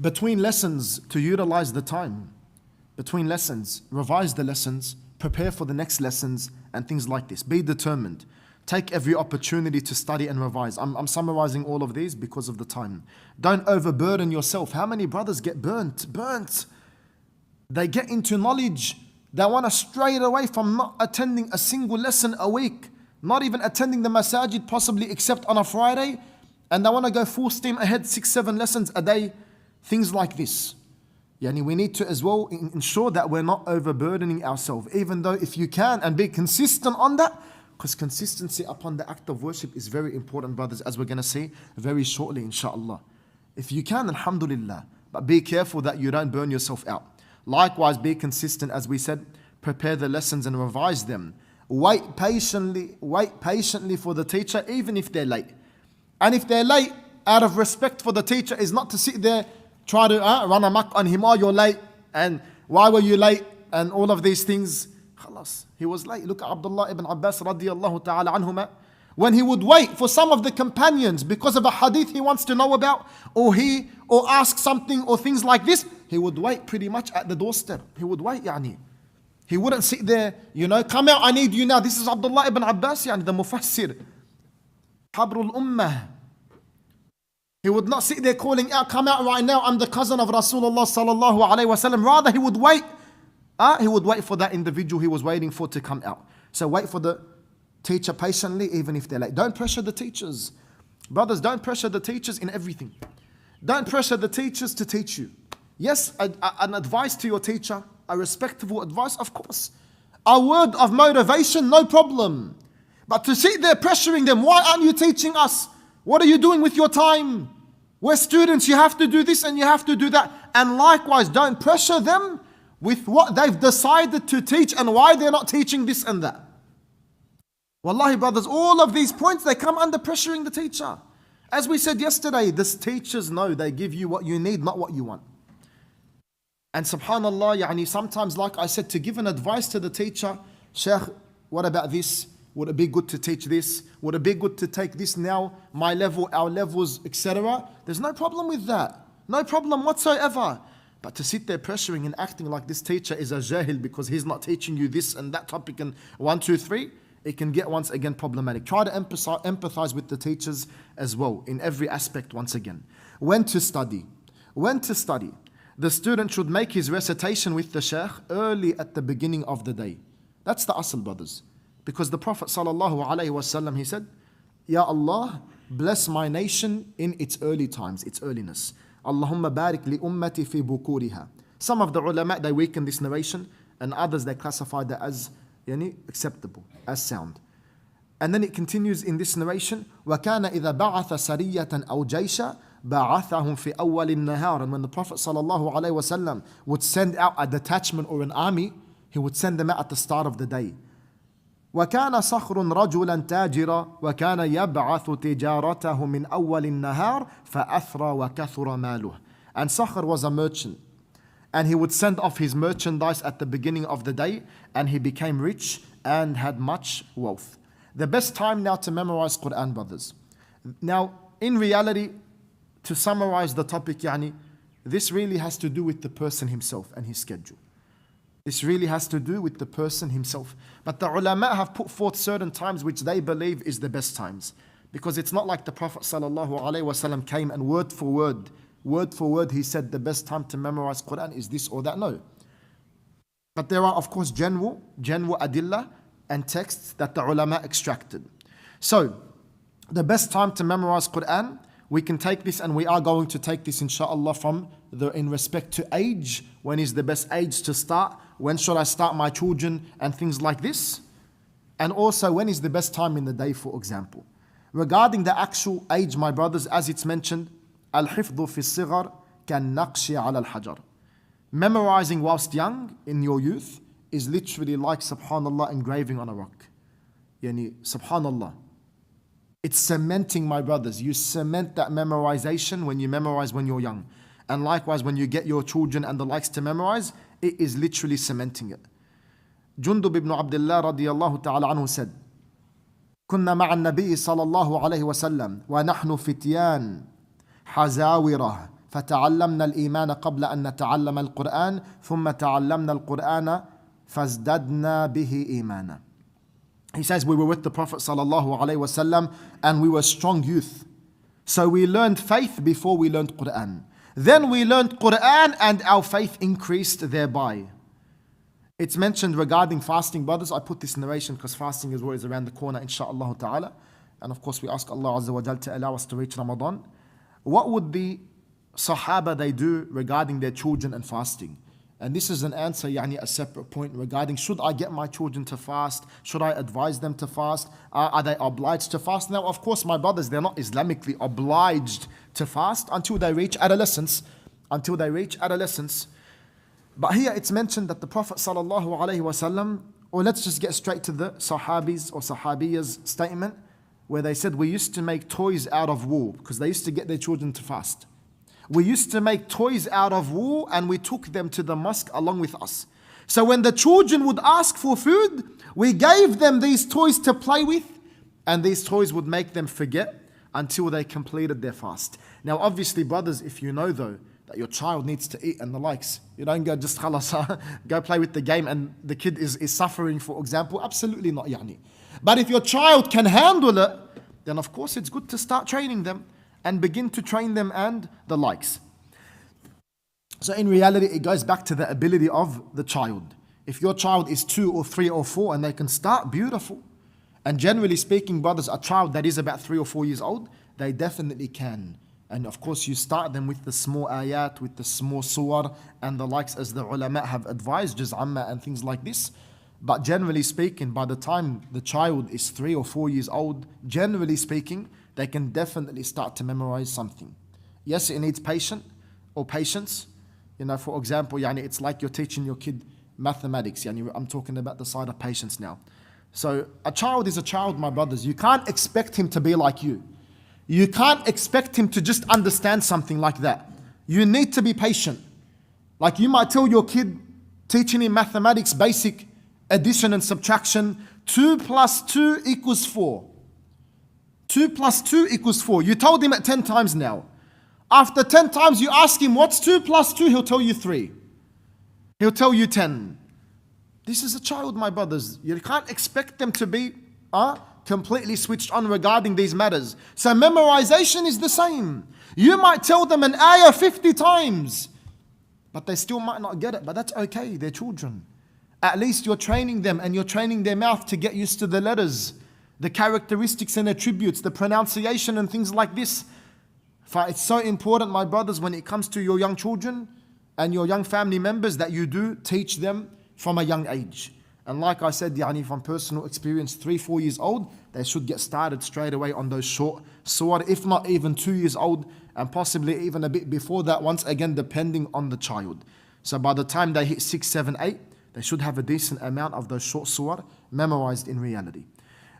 Between lessons, to utilize the time. Between lessons, revise the lessons, prepare for the next lessons and things like this. Be determined. Take every opportunity to study and revise. I'm summarizing all of these because of the time. Don't overburden yourself. How many brothers get burnt? They get into knowledge. They want to stray away from not attending a single lesson a week. Not even attending the masajid possibly except on a Friday. And they want to go full steam ahead, 6-7 lessons a day. Things like this. We need to as well ensure that we're not overburdening ourselves. Even though if you can and be consistent on that, because consistency upon the act of worship is very important, brothers, as we're going to see very shortly, inshallah. If you can, alhamdulillah. But be careful that you don't burn yourself out. Likewise, be consistent, as we said, prepare the lessons and revise them. Wait patiently for the teacher, even if they're late. And if they're late, out of respect for the teacher, is not to sit there, try to run amok on him, oh, you're late, and why were you late, and all of these things. Khalas, he was late. Look at Abdullah ibn Abbas radiyallahu ta'ala anhuma. When he would wait for some of the companions because of a hadith he wants to know about, or ask something or things like this, he would wait pretty much at the doorstep. He would wait, He wouldn't sit there, come out, I need you now. This is Abdullah ibn Abbas, the Mufassir. Habrul Ummah. He would not sit there calling out, come out right now, I'm the cousin of Rasulullah sallallahu alayhi wasallam. Rather, he would wait. He would wait for that individual he was waiting for to come out. So wait for the teacher patiently, even if they're late. Don't pressure the teachers. Brothers, don't pressure the teachers in everything. Don't pressure the teachers to teach you. Yes, an advice to your teacher, a respectable advice, of course. A word of motivation, no problem. But to sit there pressuring them, why aren't you teaching us? What are you doing with your time? We're students, you have to do this and you have to do that. And likewise, don't pressure them with what they've decided to teach and why they're not teaching this and that. Wallahi, brothers, all of these points, they come under pressuring the teacher. As we said yesterday, the teachers know they give you what you need, not what you want. And subhanallah, sometimes, like I said, to give an advice to the teacher, Shaykh, what about this? Would it be good to teach this? Would it be good to take this now? My level, our levels, etc. There's no problem with that. No problem whatsoever. But to sit there pressuring and acting like this teacher is a jahil because he's not teaching you this and that topic and 1, 2, 3, it can get once again problematic. Try to empathize with the teachers as well in every aspect once again. When to study. When to study. The student should make his recitation with the shaykh early at the beginning of the day. That's the asl, brothers. Because the Prophet ﷺ, he said, Ya Allah, bless my nation in its early times, its earliness. Allahumma barik li ummati fi bukuriha. Some of the ulama, they weaken this narration, and others, they classify that as acceptable, as sound. And then it continues in this narration, وَكَانَ إِذَا بَعَثَ سَرِيَّةً أَوْ جَيْشًا بَعَثَهُمْ فِي أَوَّلِ النَّهَارِ. And when the Prophet ﷺ would send out a detachment or an army, he would send them out at the start of the day. وكان صخر رجلا تاجرا وكان يبعث تجارته من أول النهار فأثرى وكثر ماله. And Sakhr was a merchant, and he would send off his merchandise at the beginning of the day, and he became rich and had much wealth. The best time now to memorize Qur'an, brothers. Now, in reality, to summarize the topic, this really has to do with the person himself and his schedule. This really has to do with the person himself. But the ulama have put forth certain times which they believe is the best times. Because it's not like the Prophet ﷺ came and word for word, he said the best time to memorize Qur'an is this or that. No. But there are, of course, general adillah and texts that the ulama extracted. So, the best time to memorize Qur'an, we can take this, and we are going to take this inshallah from in respect to age. When is the best age to start? When should I start my children and things like this? And also, when is the best time in the day, for example? Regarding the actual age, my brothers, as it's mentioned, al-hifdhu fi as-sighar kan-naqshi ala al-hajar. Memorizing whilst young, in your youth, is literally like, subhanallah, engraving on a rock. Subhanallah. It's cementing, my brothers. You cement that memorization when you memorize when you're young. And likewise, when you get your children and the likes to memorize, it is literally cementing it. Jundub ibn Abdullah radiyallahu ta'ala anhu said, كنا مع النبي صلى الله عليه وسلم ونحن فتيان حزاورة فتعلمنا الإيمان قبل أن نتعلم القرآن ثم تعلمنا القرآن فازددنا به إيمانا. He says, we were with the Prophet ﷺ and we were strong youth. So we learned faith before we learned Qur'an. Then we learned Qur'an and our faith increased thereby. It's mentioned regarding fasting, brothers. I put this narration because fasting is always around the corner, insha'Allah ta'ala. And of course we ask Allah Azza wa Jal to allow us to reach Ramadan. What would the Sahaba they do regarding their children and fasting? And this is an answer, a separate point regarding, should I get my children to fast? Should I advise them to fast? Are they obliged to fast? Now, of course, my brothers, they're not Islamically obliged to fast until they reach adolescence. But here it's mentioned that the Prophet ﷺ, or let's just get straight to the Sahabis or Sahabiyas statement, where they said, we used to make toys out of wool, because they used to get their children to fast. We used to make toys out of wool and we took them to the mosque along with us. So when the children would ask for food, we gave them these toys to play with, and these toys would make them forget until they completed their fast. Now obviously, brothers, if you know though that your child needs to eat and the likes, you don't go just khalas, go play with the game and the kid is suffering, for example. Absolutely not, But if your child can handle it, then of course it's good to start training them. and begin to train them and the likes. So in reality, it goes back to the ability of the child. If your child is 2 or 3 or 4 and they can start, beautiful. And generally speaking, brothers, a child that is about 3 or 4 years old, they definitely can. And of course, you start them with the small ayat, with the small surah and the likes, as the ulama have advised, juz amma and things like this. But generally speaking, by the time the child is 3 or 4 years old, generally speaking, they can definitely start to memorize something. Yes, it needs patience. For example, it's like you're teaching your kid mathematics. I'm talking about the side of patience now. So a child is a child, my brothers. You can't expect him to be like you. You can't expect him to just understand something like that. You need to be patient. Like you might tell your kid, teaching him mathematics, basic addition and subtraction, 2 plus 2 equals 4. 2 plus 2 equals 4. You told him it 10 times now. After 10 times you ask him, what's 2 plus 2? He'll tell you 3. He'll tell you 10. This is a child, my brothers. You can't expect them to be completely switched on regarding these matters. So memorization is the same. You might tell them an ayah 50 times, but they still might not get it. But that's okay, they're children. At least you're training them and you're training their mouth to get used to the letters, the characteristics and attributes, the pronunciation and things like this. It's so important, my brothers, when it comes to your young children and your young family members, that you do teach them from a young age. And like I said, from personal experience, 3, 4 years old, they should get started straight away on those short surah, if not even 2 years old, and possibly even a bit before that, once again, depending on the child. So by the time they hit 6, 7, 8, they should have a decent amount of those short surah memorized in reality.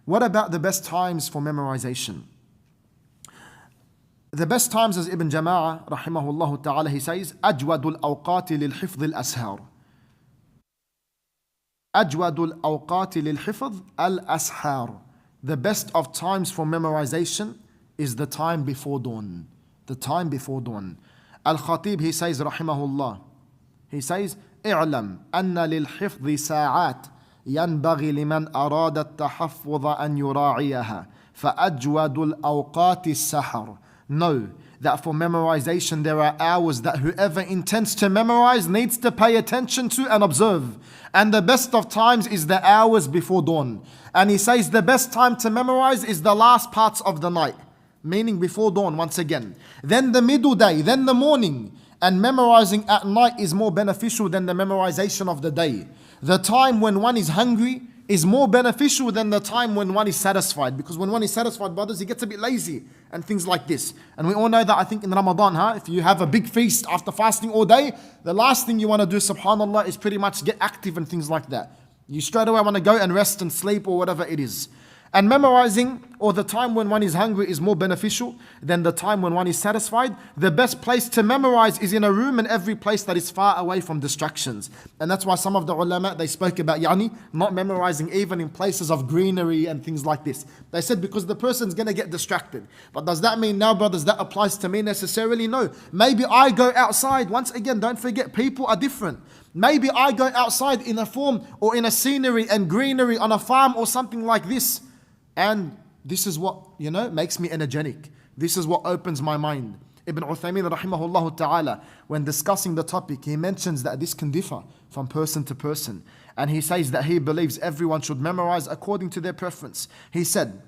What about the best times for memorization? The best times, as Ibn Jama'ah, rahimahullah ta'ala, he says, أجود الأوقات للحفظ الأسهار. أجود الأوقات للحفظ الأسحار. The best of times for memorization is the time before dawn. The time before dawn. Al-Khatib, he says, rahimahullah, he says, اعلم أن للحفظ ساعات ينبغي لمن أراد التحفظ أن يراعيها فأجود الأوقات السحر. Know that for memorization there are hours that whoever intends to memorize needs to pay attention to and observe. And the best of times is the hours before dawn. And he says the best time to memorize is the last parts of the night, meaning before dawn once again. Then the middle day, then the morning. And memorizing at night is more beneficial than the memorization of the day. The time when one is hungry is more beneficial than the time when one is satisfied. Because when one is satisfied, brothers, he gets a bit lazy and things like this. And we all know that, I think, in Ramadan, if you have a big feast after fasting all day, the last thing you want to do, subhanAllah, is pretty much get active and things like that. You straight away want to go and rest and sleep or whatever it is. And memorizing, or the time when one is hungry, is more beneficial than the time when one is satisfied. The best place to memorize is in a room, and every place that is far away from distractions. And that's why some of the ulama, they spoke about not memorizing even in places of greenery and things like this. They said because the person's going to get distracted. But does that mean now, brothers, that applies to me necessarily? No. Maybe I go outside. Once again, don't forget, people are different. Maybe I go outside in a form or in a scenery and greenery on a farm or something like this. And this is what, makes me energetic. This is what opens my mind. Ibn Uthaymeen rahimahullah ta'ala, when discussing the topic, he mentions that this can differ from person to person. And he says that he believes everyone should memorize according to their preference. He said,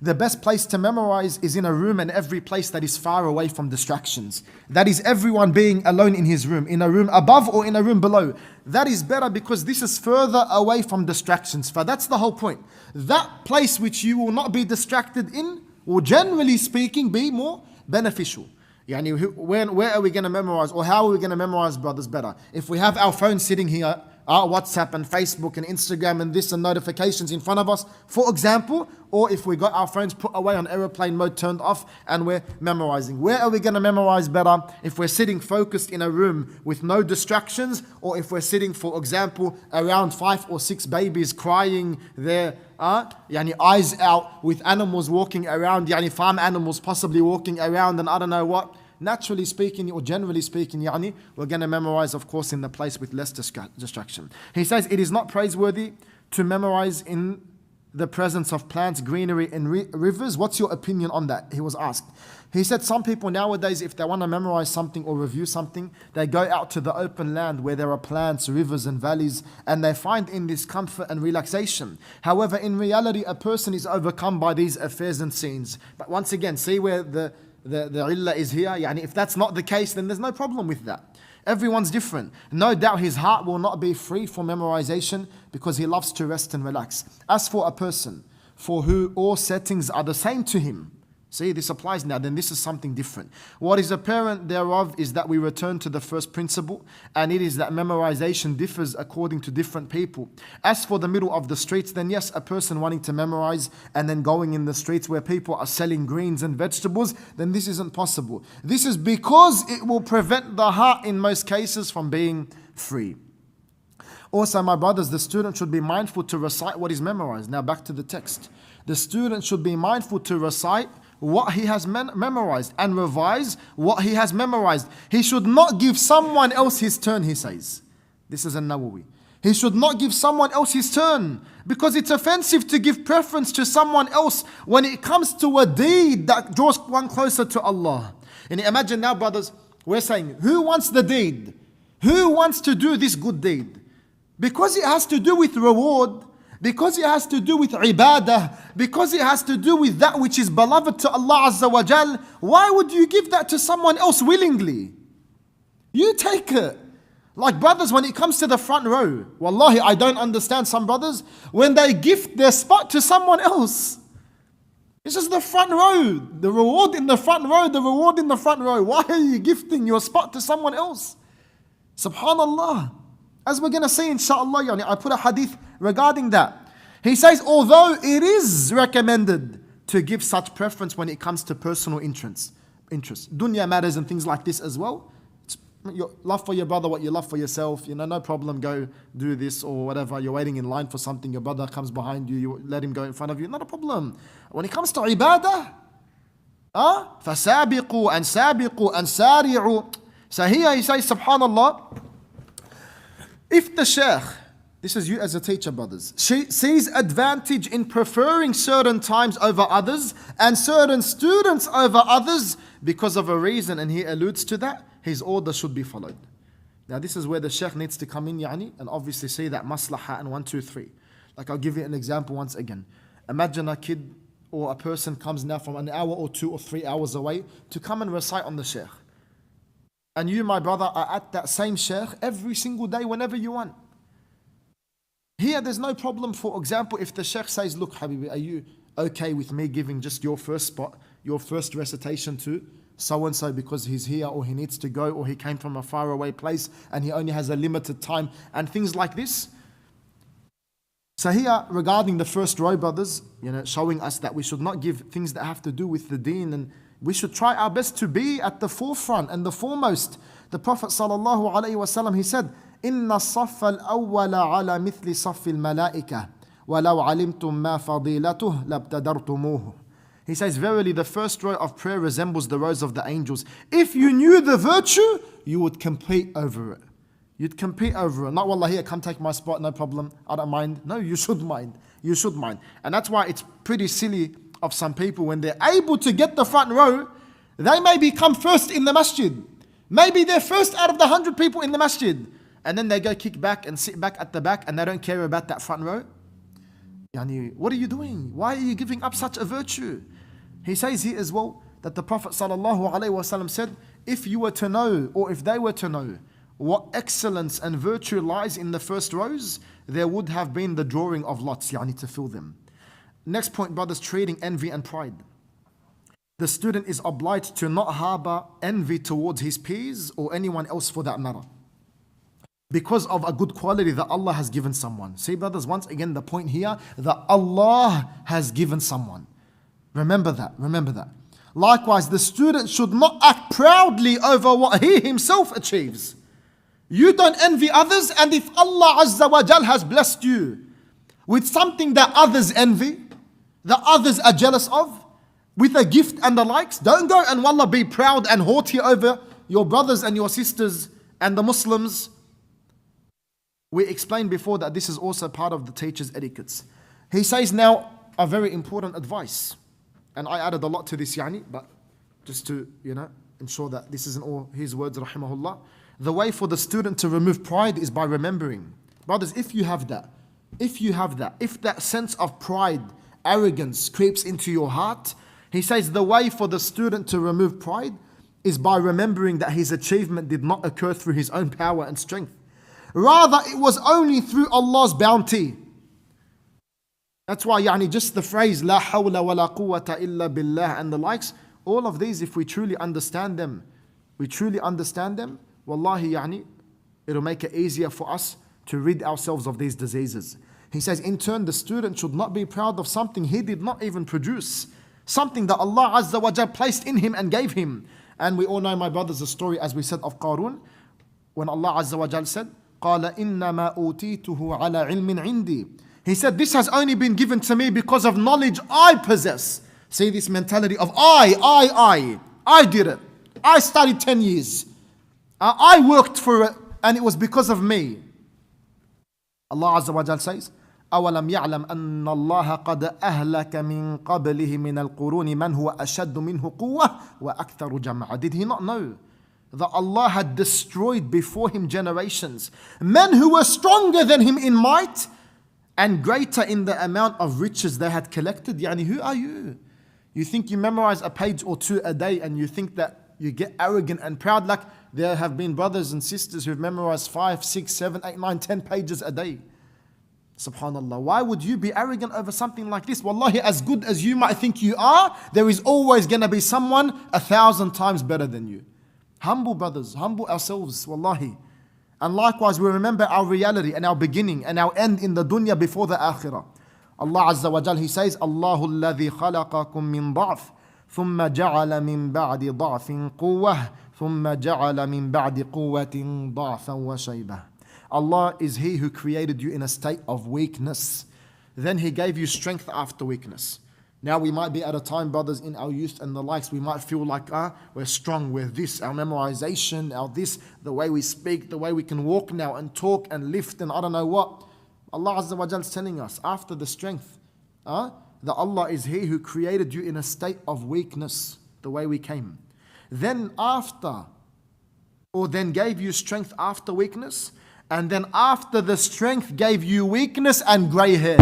the best place to memorize is in a room, and every place that is far away from distractions. That is everyone being alone in his room, in a room above or in a room below. That is better because this is further away from distractions. For that's the whole point. That place which you will not be distracted in will, generally speaking, be more beneficial. Where are we going to memorize, or how are we going to memorize, brothers, better? If we have our phone sitting here, our WhatsApp and Facebook and Instagram and this and notifications in front of us, for example, or if we got our phones put away on airplane mode turned off and we're memorizing. Where are we going to memorize better? If we're sitting focused in a room with no distractions, or if we're sitting, for example, around 5 or 6 babies crying their eyes out, with animals walking around, farm animals possibly walking around, and I don't know what. Naturally speaking, or generally speaking, we're going to memorize, of course, in the place with less distraction. He says it is not praiseworthy to memorize in the presence of plants, greenery in rivers? What's your opinion on that? He was asked. He said some people nowadays, if they want to memorize something or review something, they go out to the open land where there are plants, rivers and valleys, and they find in this comfort and relaxation. However, in reality, a person is overcome by these affairs and scenes. But once again, see where the illah is here? Yani if that's not the case, then there's no problem with that. Everyone's different. No doubt his heart will not be free from memorization because he loves to rest and relax. As for a person for who all settings are the same to him, see, this applies now, then this is something different. What is apparent thereof is that we return to the first principle, and it is that memorization differs according to different people. As for the middle of the streets, then yes, a person wanting to memorize and then going in the streets where people are selling greens and vegetables, then this isn't possible. This is because it will prevent the heart in most cases from being free. Also, my brothers, the student should be mindful to recite what is memorized. Now back to the text. The student should be mindful to recite what he has memorized and revise what he has memorized. He should not give someone else his turn, he says. This is an-Nawawi. He should not give someone else his turn because it's offensive to give preference to someone else when it comes to a deed that draws one closer to Allah. And imagine now, brothers, we're saying, who wants the deed? Who wants to do this good deed? Because it has to do with reward, because it has to do with ibadah, because it has to do with that which is beloved to Allah Azza wa Jal, why would you give that to someone else willingly? You take it. Like brothers, when it comes to the front row, wallahi, I don't understand some brothers, when they gift their spot to someone else. This is the front row, the reward in the front row, the reward in the front row. Why are you gifting your spot to someone else? Subhanallah. As we're going to see inshallah, I put a hadith regarding that. He says, although it is recommended to give such preference when it comes to personal interests, dunya matters and things like this as well. It's your love for your brother, what you love for yourself, no problem, go do this or whatever. You're waiting in line for something, your brother comes behind you, you let him go in front of you, not a problem. When it comes to ibadah, فَسَابِقُوا and سَابِقُوا and سَارِعُوا. So here he says, subhanallah, if the shaykh, this is you as a teacher, brothers, she sees advantage in preferring certain times over others and certain students over others because of a reason, and he alludes to that, his order should be followed. Now this is where the shaykh needs to come in, and obviously see that maslaha and 1, 2, 3. Like I'll give you an example once again. Imagine a kid or a person comes now from an hour or 2 or 3 hours away to come and recite on the shaykh. And you, my brother, are at that same shaykh every single day whenever you want. Here, there's no problem. For example, if the shaykh says, look, Habibi, are you okay with me giving just your first spot, your first recitation to so-and-so because he's here or he needs to go or he came from a faraway place and he only has a limited time and things like this. So here, regarding the first row, brothers, showing us that we should not give things that have to do with the deen, and we should try our best to be at the forefront and the foremost. The Prophet sallallahu alaihi wasallam, he said, إن الصف الأول على مثل صف الملائكة ولو علمتم ما فضيلته لابتدرتموه. He says, verily the first row of prayer resembles the rows of the angels. If you knew the virtue, you would compete over it. You'd compete over it. Not, wallah, here, come take my spot, no problem, I don't mind. No, you should mind. You should mind. And that's why it's pretty silly of some people, when they're able to get the front row, they may become first in the masjid. Maybe they're first out of the 100 people in the masjid. And then they go kick back and sit back at the back and they don't care about that front row. What are you doing? Why are you giving up such a virtue? He says here as well that the Prophet ﷺ said, if you were to know, or if they were to know, what excellence and virtue lies in the first rows, there would have been the drawing of lots, to fill them. Next point, brothers, treating envy and pride. The student is obliged to not harbor envy towards his peers or anyone else for that matter, because of a good quality that Allah has given someone. See, brothers, once again, the point here, that Allah has given someone. Remember that, remember that. Likewise, the student should not act proudly over what he himself achieves. You don't envy others, and if Allah Azza wa Jal has blessed you with something that others envy, that others are jealous of, with a gift and the likes, don't go and wallah be proud and haughty over your brothers and your sisters and the Muslims. We explained before that this is also part of the teacher's etiquettes. He says now a very important advice. And I added a lot to this, but just to, ensure that this isn't all his words, rahimahullah. The way for the student to remove pride is by remembering. Brothers, if that sense of pride, arrogance creeps into your heart, he says the way for the student to remove pride is by remembering that his achievement did not occur through his own power and strength. Rather, it was only through Allah's bounty. That's why just the phrase La hawla wa la quwwata illa billah and the likes, all of these, if we truly understand them, wallahi, it'll make it easier for us to rid ourselves of these diseases. He says, in turn, the student should not be proud of something he did not even produce, something that Allah Azza wa Jal placed in him and gave him. And we all know, my brothers, the story, as we said, of Qarun, when Allah Azza wa Jal said, قَالَ إِنَّمَا أُوتِيتُهُ عَلَى عِلْمٍ عِنْدِي. He said, this has only been given to me because of knowledge I possess. See this mentality of I did it. I studied 10 years. I worked for it and it was because of me. Allah Azza wa Jal says, أَوَلَمْ يَعْلَمْ أَنَّ اللَّهَ قَدْ أَهْلَكَ مِنْ قَبْلِهِ مِنَ الْقُرُونِ مَنْ هُوَ أَشَدُّ مِنْهُ قُوَّةً وَأَكْثَرُ جَمْعًا. Did he not know that Allah had destroyed before him generations, men who were stronger than him in might and greater in the amount of riches they had collected? Who are you? You think you memorize a page or two a day and you think that you get arrogant and proud? Like there have been brothers and sisters who've memorized 5, 6, 7, 8, 9, 10 pages a day. Subhanallah. Why would you be arrogant over something like this? Wallahi, as good as you might think you are, there is always going to be someone 1,000 times better than you. Humble brothers, humble ourselves, wallahi. And likewise, we remember our reality and our beginning and our end in the dunya before the akhirah. Allah Azza wa Jal, He says, Allahu alladhi khalaqakum min da'f, thumma ja'ala min ba'di da'fin quwwah, thumma ja'ala min ba'di quwwatin da'fan wa shaybah. Allah is He who created you in a state of weakness. Then He gave you strength after weakness. Now we might be at a time, brothers, in our youth and the likes, we might feel like we're strong, we're this, our memorization, our this, the way we speak, the way we can walk now and talk and lift and I don't know what. Allah Azza wa Jal is telling us, after the strength, that Allah is He who created you in a state of weakness, the way we came. Then gave you strength after weakness, and then after the strength gave you weakness and grey hair.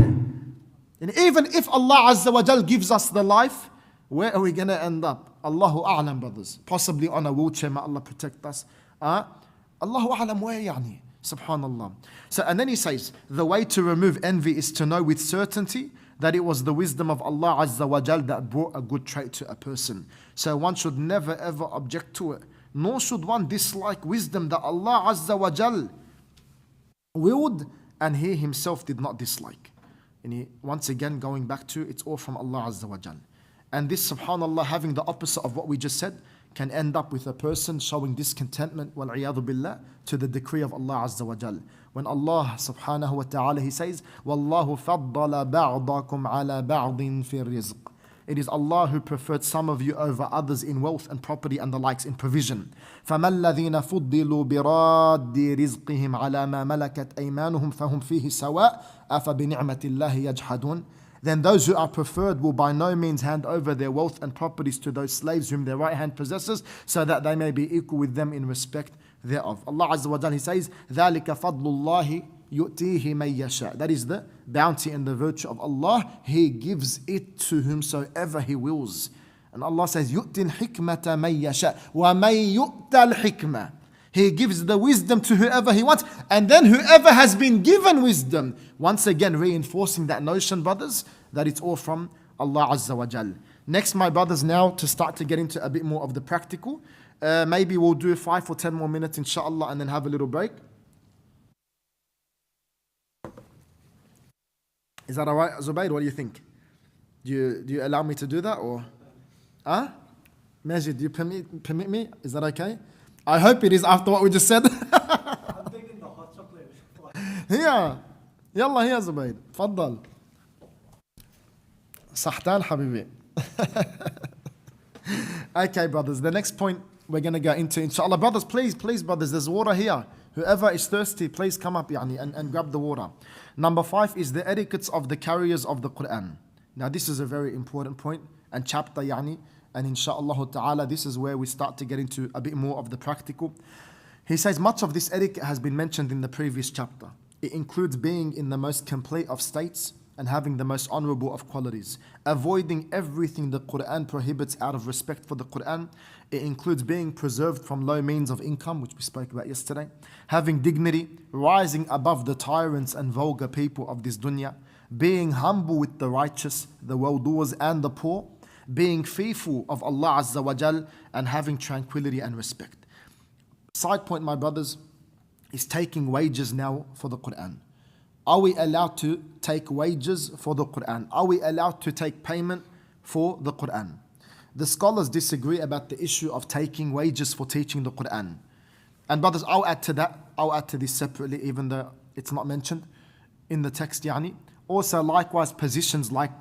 And even if Allah Azza wa Jal gives us the life, where are we going to end up? Allahu A'lam, brothers. Possibly on a wheelchair, may Allah protect us. Allahu A'lam, where Subhanallah. So, and then he says, the way to remove envy is to know with certainty that it was the wisdom of Allah Azza wa Jal that brought a good trait to a person. So one should never ever object to it, nor should one dislike wisdom that Allah Azza wa Jal willed and He Himself did not dislike. And once again, going back to, it's all from Allah Azza wa Jal. And this, subhanallah, having the opposite of what we just said, can end up with a person showing discontentment, wal'iyadu billah, to the decree of Allah Azza wa Jal. When Allah subhanahu wa ta'ala, He says, وَاللَّهُ فَضَّلَ بَعْضَكُمْ عَلَى بَعْضٍ فِي الرِّزْقِ. It is Allah who preferred some of you over others in wealth and property and the likes, in provision. فَمَا الَّذِينَ فُضِّلُوا بِرَادِّ رِزْقِهِمْ عَلَى مَا مَلَكَتْ أَيْمَانُهُمْ فَهُمْ فِيهِ سَوَاءٌ أَفَبِنِعْمَةِ اللَّهِ يَجْحَدُونَ. Then those who are preferred will by no means hand over their wealth and properties to those slaves whom their right hand possesses, so that they may be equal with them in respect thereof. Allah Azza wa Jalla, He says, ذَلِكَ فَضْلُ اللَّهِ يُؤْتِيهِ مَن يَشَاءُ. That is the bounty and the virtue of Allah. He gives it to whomsoever He wills. And Allah says, يُؤْتِ الْحِكْمَةَ مَن يَشَاءُ وَمَن يُؤْتَ الْحِكْمَةَ. He gives the wisdom to whoever He wants. And then whoever has been given wisdom, once again reinforcing that notion, brothers, that it's all from Allah Azza wa Jal. Next, my brothers, now to start to get into a bit more of the practical. Maybe we'll do 5 or 10 more minutes, inshallah, and then have a little break. Is that alright, Zubayr? What do you think? Do you allow me to do that, or? Majid, do you permit me? Is that okay? I hope it is after what we just said. I'm taking the hot chocolate. Here. Yalla, here, Zubayr. Faddal. Sahtan, habibi. Okay, brothers. The next point we're going to go into, inshallah. Brothers, please, brothers, there's water here. Whoever is thirsty, please come up yani, and grab the water. Number 5 is the etiquettes of the carriers of the Qur'an. Now this is a very important point and chapter yani, and inshaAllah ta'ala this is where we start to get into a bit more of the practical. He says much of this etiquette has been mentioned in the previous chapter. It includes being in the most complete of states and having the most honorable of qualities. Avoiding everything the Qur'an prohibits out of respect for the Qur'an. It includes being preserved from low means of income, which we spoke about yesterday. Having dignity, rising above the tyrants and vulgar people of this dunya. Being humble with the righteous, the well-doers and the poor. Being fearful of Allah Azza wa Jal and having tranquility and respect. Side point, my brothers, is taking wages now for the Qur'an. Are we allowed to take wages for the Qur'an? Are we allowed to take payment for the Qur'an? The scholars disagree about the issue of taking wages for teaching the Qur'an. And brothers, I'll add to that. I'll add to this separately, even though it's not mentioned in the text. Yani. Also, likewise, positions like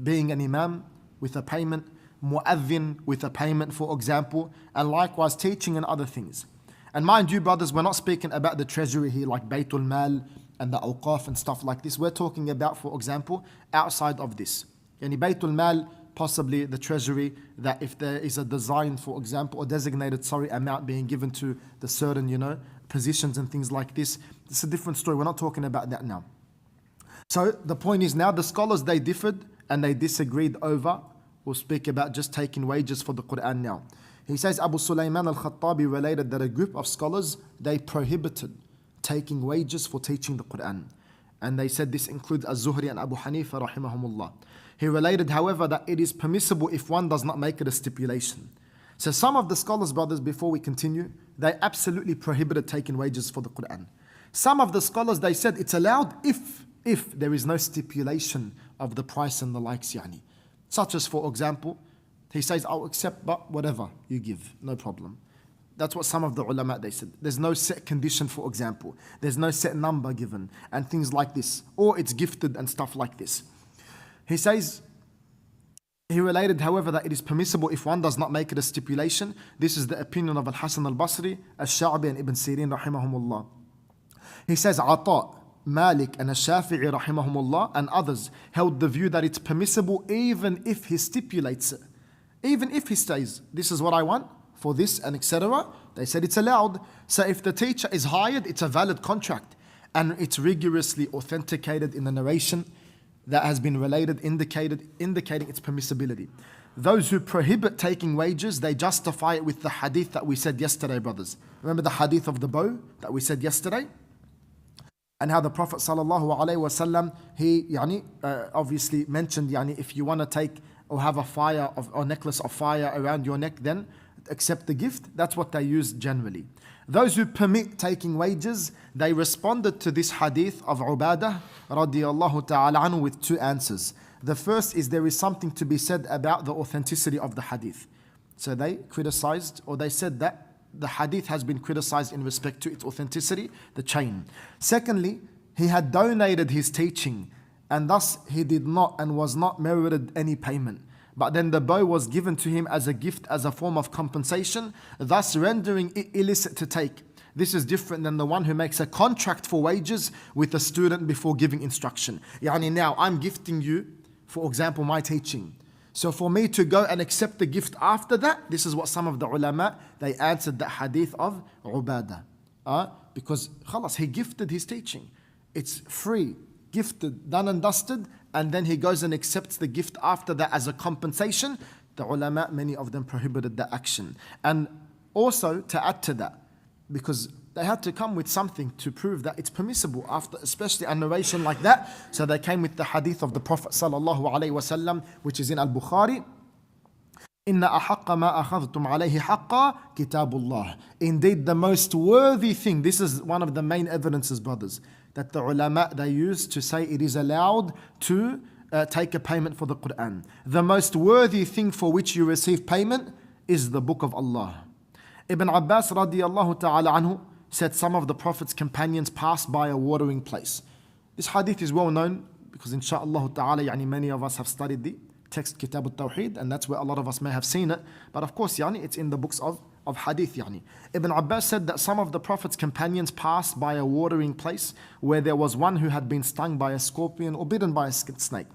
being an imam with a payment, mu'adhin with a payment, for example, and likewise teaching and other things. And mind you, brothers, we're not speaking about the treasury here, like Baytul Mal and the awqaf and stuff like this. We're talking about, for example, outside of this. Yani Baytul Mal, possibly the treasury, that if there is a design, for example, or designated, amount being given to the certain, positions and things like this. It's a different story. We're not talking about that now. So the point is now the scholars, they differed and they disagreed over. We'll speak about just taking wages for the Qur'an now. He says Abu Sulaiman al-Khattabi related that a group of scholars, they prohibited taking wages for teaching the Qur'an. And they said this includes Az-Zuhri and Abu Hanifa rahimahumullah. He related, however, that it is permissible if one does not make it a stipulation. So some of the scholars, brothers, before we continue, they absolutely prohibited taking wages for the Qur'an. Some of the scholars, they said it's allowed if there is no stipulation of the price and the likes, yani. Such as, for example, he says, I'll accept but whatever you give, no problem. That's what some of the ulama, they said. There's no set condition, for example. There's no set number given and things like this. Or it's gifted and stuff like this. He says, he related, however, that it is permissible if one does not make it a stipulation. This is the opinion of Al-Hasan al-Basri, Al-Sha'bi and Ibn Sirin rahimahumullah. He says, Ata, Malik and Al-Shafi'i rahimahumullah and others held the view that it's permissible even if he stipulates it. Even if he says, this is what I want for this and etc. They said it's allowed. So if the teacher is hired, it's a valid contract. And it's rigorously authenticated in the narration that has been related, indicating its permissibility. Those who prohibit taking wages, they justify it with the hadith that we said yesterday, brothers. Remember the hadith of the bow that we said yesterday? And how the Prophet ﷺ, he obviously mentioned, if you want to take or have a fire or necklace of fire around your neck, then accept the gift. That's what they use generally. Those who permit taking wages, they responded to this hadith of Ubadah radiyallahu ta'ala anhu with two answers. The first is there is something to be said about the authenticity of the hadith. So they criticized, or they said that the hadith has been criticized in respect to its authenticity, the chain. Secondly, he had donated his teaching and thus he did not and was not merited any payment. But then the bow was given to him as a gift, as a form of compensation, thus rendering it illicit to take. This is different than the one who makes a contract for wages with a student before giving instruction. Now I'm gifting you, for example, my teaching. So for me to go and accept the gift after that, this is what some of the ulama, they answered the hadith of Ubadah. Because khalas, he gifted his teaching. It's free, gifted, done and dusted, and then he goes and accepts the gift after that as a compensation. The ulama, many of them prohibited that action. And also to add to that, because they had to come with something to prove that it's permissible after, especially a narration like that. So they came with the hadith of the Prophet sallallahu alaihi wasallam, which is in Al-Bukhari. Inna ahaqqa ma akhadhtum alayhi haqqa kitabullah. Indeed, the most worthy thing. This is one of the main evidences, brothers, that the ulama, they use to say it is allowed to take a payment for the Qur'an. The most worthy thing for which you receive payment is the book of Allah. Ibn Abbas radiyallahu ta'ala anhu said some of the Prophet's companions passed by a watering place. This hadith is well known because insha'Allah ta'ala many of us have studied the text Kitab al-Tawheed, and that's where a lot of us may have seen it. But of course it's in the books of of hadith. Yani. Ibn Abbas said that some of the Prophet's companions passed by a watering place where there was one who had been stung by a scorpion or bitten by a snake.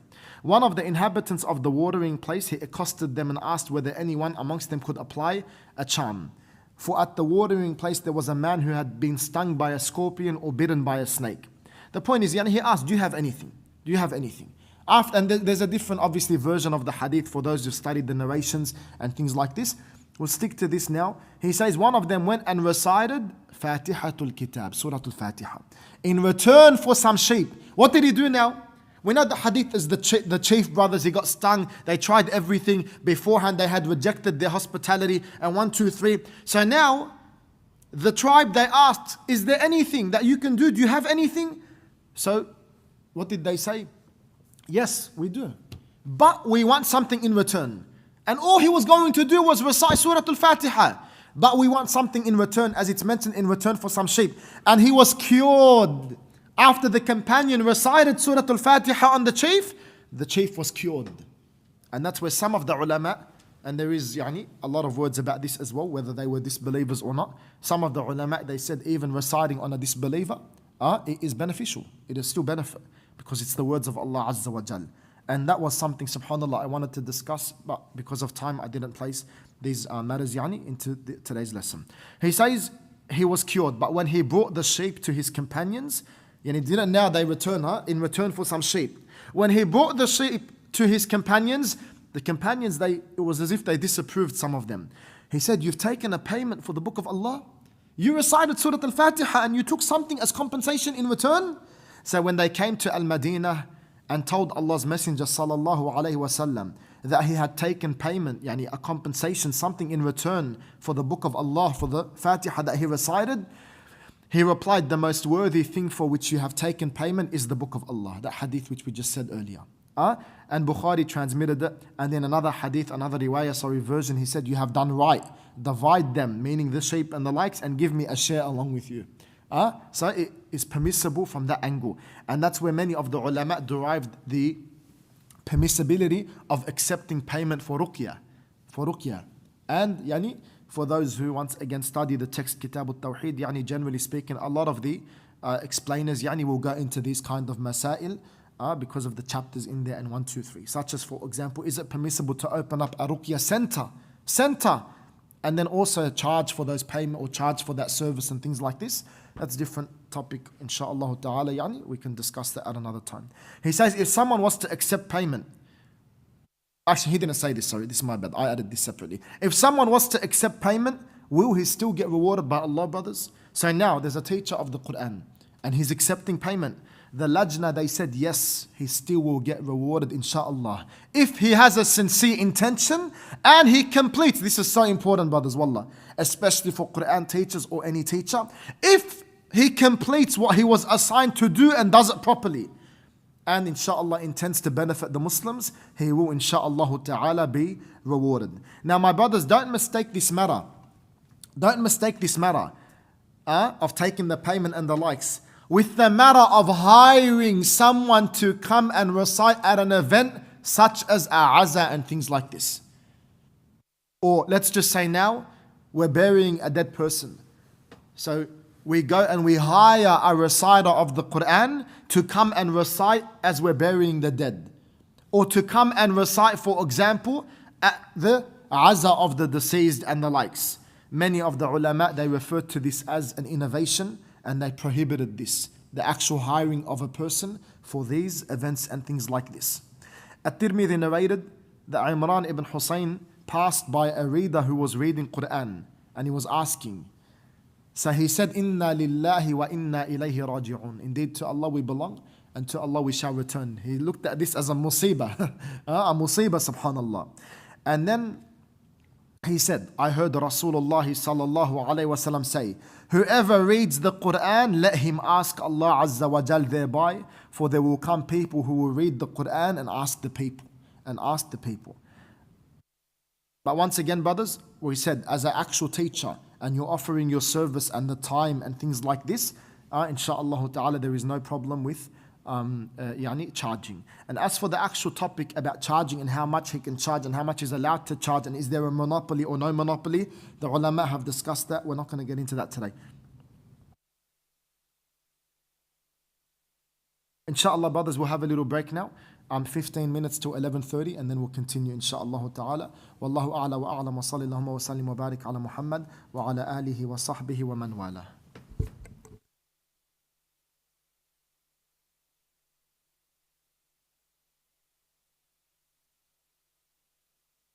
One of the inhabitants of the watering place, he accosted them and asked whether anyone amongst them could apply a charm. For at the watering place there was a man who had been stung by a scorpion or bitten by a snake. The point is, he asked, do you have anything? Do you have anything? And there's a different, obviously, version of the hadith for those who studied the narrations and things like this. We'll stick to this now. He says, one of them went and recited Fatihatul Kitab, Surah Al-Fatiha, in return for some sheep. What did he do now? We know the hadith is the chief brothers, he got stung. They tried everything. Beforehand, they had rejected their hospitality. And 1, 2, 3. So now, the tribe, they asked, is there anything that you can do? Do you have anything? So, what did they say? Yes, we do. But we want something in return. And all he was going to do was recite Surah Al-Fatiha. But we want something in return, as it's mentioned, in return for some sheep. And he was cured. After the companion recited Surah Al-Fatiha on the chief was cured. And that's where some of the ulama, and there is a lot of words about this as well, whether they were disbelievers or not. Some of the ulama, they said even reciting on a disbeliever, it is beneficial. It is still benefit because it's the words of Allah Azza wa Jal. And that was something, subhanAllah, I wanted to discuss, but because of time, I didn't place these matters into today's lesson. He says he was cured, but when he brought the sheep to his companions, they return in return for some sheep. When he brought the sheep to his companions, the companions, it was as if they disapproved some of them. He said, you've taken a payment for the book of Allah? You recited Surah Al-Fatiha and you took something as compensation in return? So when they came to Al-Madinah and told Allah's Messenger sallallahu alaihi wasallam that he had taken payment, a compensation, something in return for the book of Allah, for the Fatiha that he recited, he replied, the most worthy thing for which you have taken payment is the book of Allah. That hadith which we just said earlier. And Bukhari transmitted it. And then another hadith, another riwayah, version, he said, you have done right. Divide them, meaning the sheep and the likes, and give me a share along with you. So it is permissible from that angle. And that's where many of the ulama derived the permissibility of accepting payment for ruqyah. And for those who once again study the text Kitab al-Tawheed, generally speaking, a lot of the explainers will go into these kind of masail because of the chapters in there and 1, 2, 3. Such as, for example, is it permissible to open up a ruqyah center and then also charge for those payment or charge for that service and things like this? That's a different topic, inshaAllah ta'ala. We can discuss that at another time. He says, if someone was to accept payment, actually, he didn't say this, sorry, this is my bad. I added this separately. If someone was to accept payment, will he still get rewarded by Allah, brothers? So now, there's a teacher of the Qur'an, and he's accepting payment. The lajna, they said, yes, he still will get rewarded, inshaAllah. If he has a sincere intention, and he completes, this is so important, brothers, wallah, especially for Qur'an teachers or any teacher. If he completes what he was assigned to do and does it properly, and inshaAllah intends to benefit the Muslims, he will inshaAllah ta'ala be rewarded. Now my brothers, don't mistake this matter. Don't mistake this matter of taking the payment and the likes with the matter of hiring someone to come and recite at an event such as a azza and things like this. Or let's just say now, we're burying a dead person. So we go and we hire a reciter of the Qur'an to come and recite as we're burying the dead. Or to come and recite, for example, at the azza of the deceased and the likes. Many of the ulama, they referred to this as an innovation and they prohibited this, the actual hiring of a person for these events and things like this. At-Tirmidhi narrated that Imran ibn Hussein passed by a reader who was reading Qur'an and he was asking. So he said, Inna lillahi wa inna ilayhi raji'un. Indeed, to Allah we belong and to Allah we shall return. He looked at this as a musibah, subhanallah. And then he said, I heard Rasulullah sallallahu alayhi wa sallam say, whoever reads the Qur'an, let him ask Allah Azza wa Jal thereby, for there will come people who will read the Qur'an and ask the people. But once again, brothers, we said, as an actual teacher, and you're offering your service and the time and things like this, inshaAllah ta'ala, there is no problem with charging. And as for the actual topic about charging and how much he can charge and how much is allowed to charge and is there a monopoly or no monopoly, the ulama have discussed that. We're not going to get into that today. Inshallah, brothers, we'll have a little break now. 15 minutes to 11:30, and then we'll continue, inshallah ta'ala. Wallahu a'la wa a'lam wa sallallahu wa sallim wa barik ala Muhammad wa ala alihi wa sahbihi wa man wala.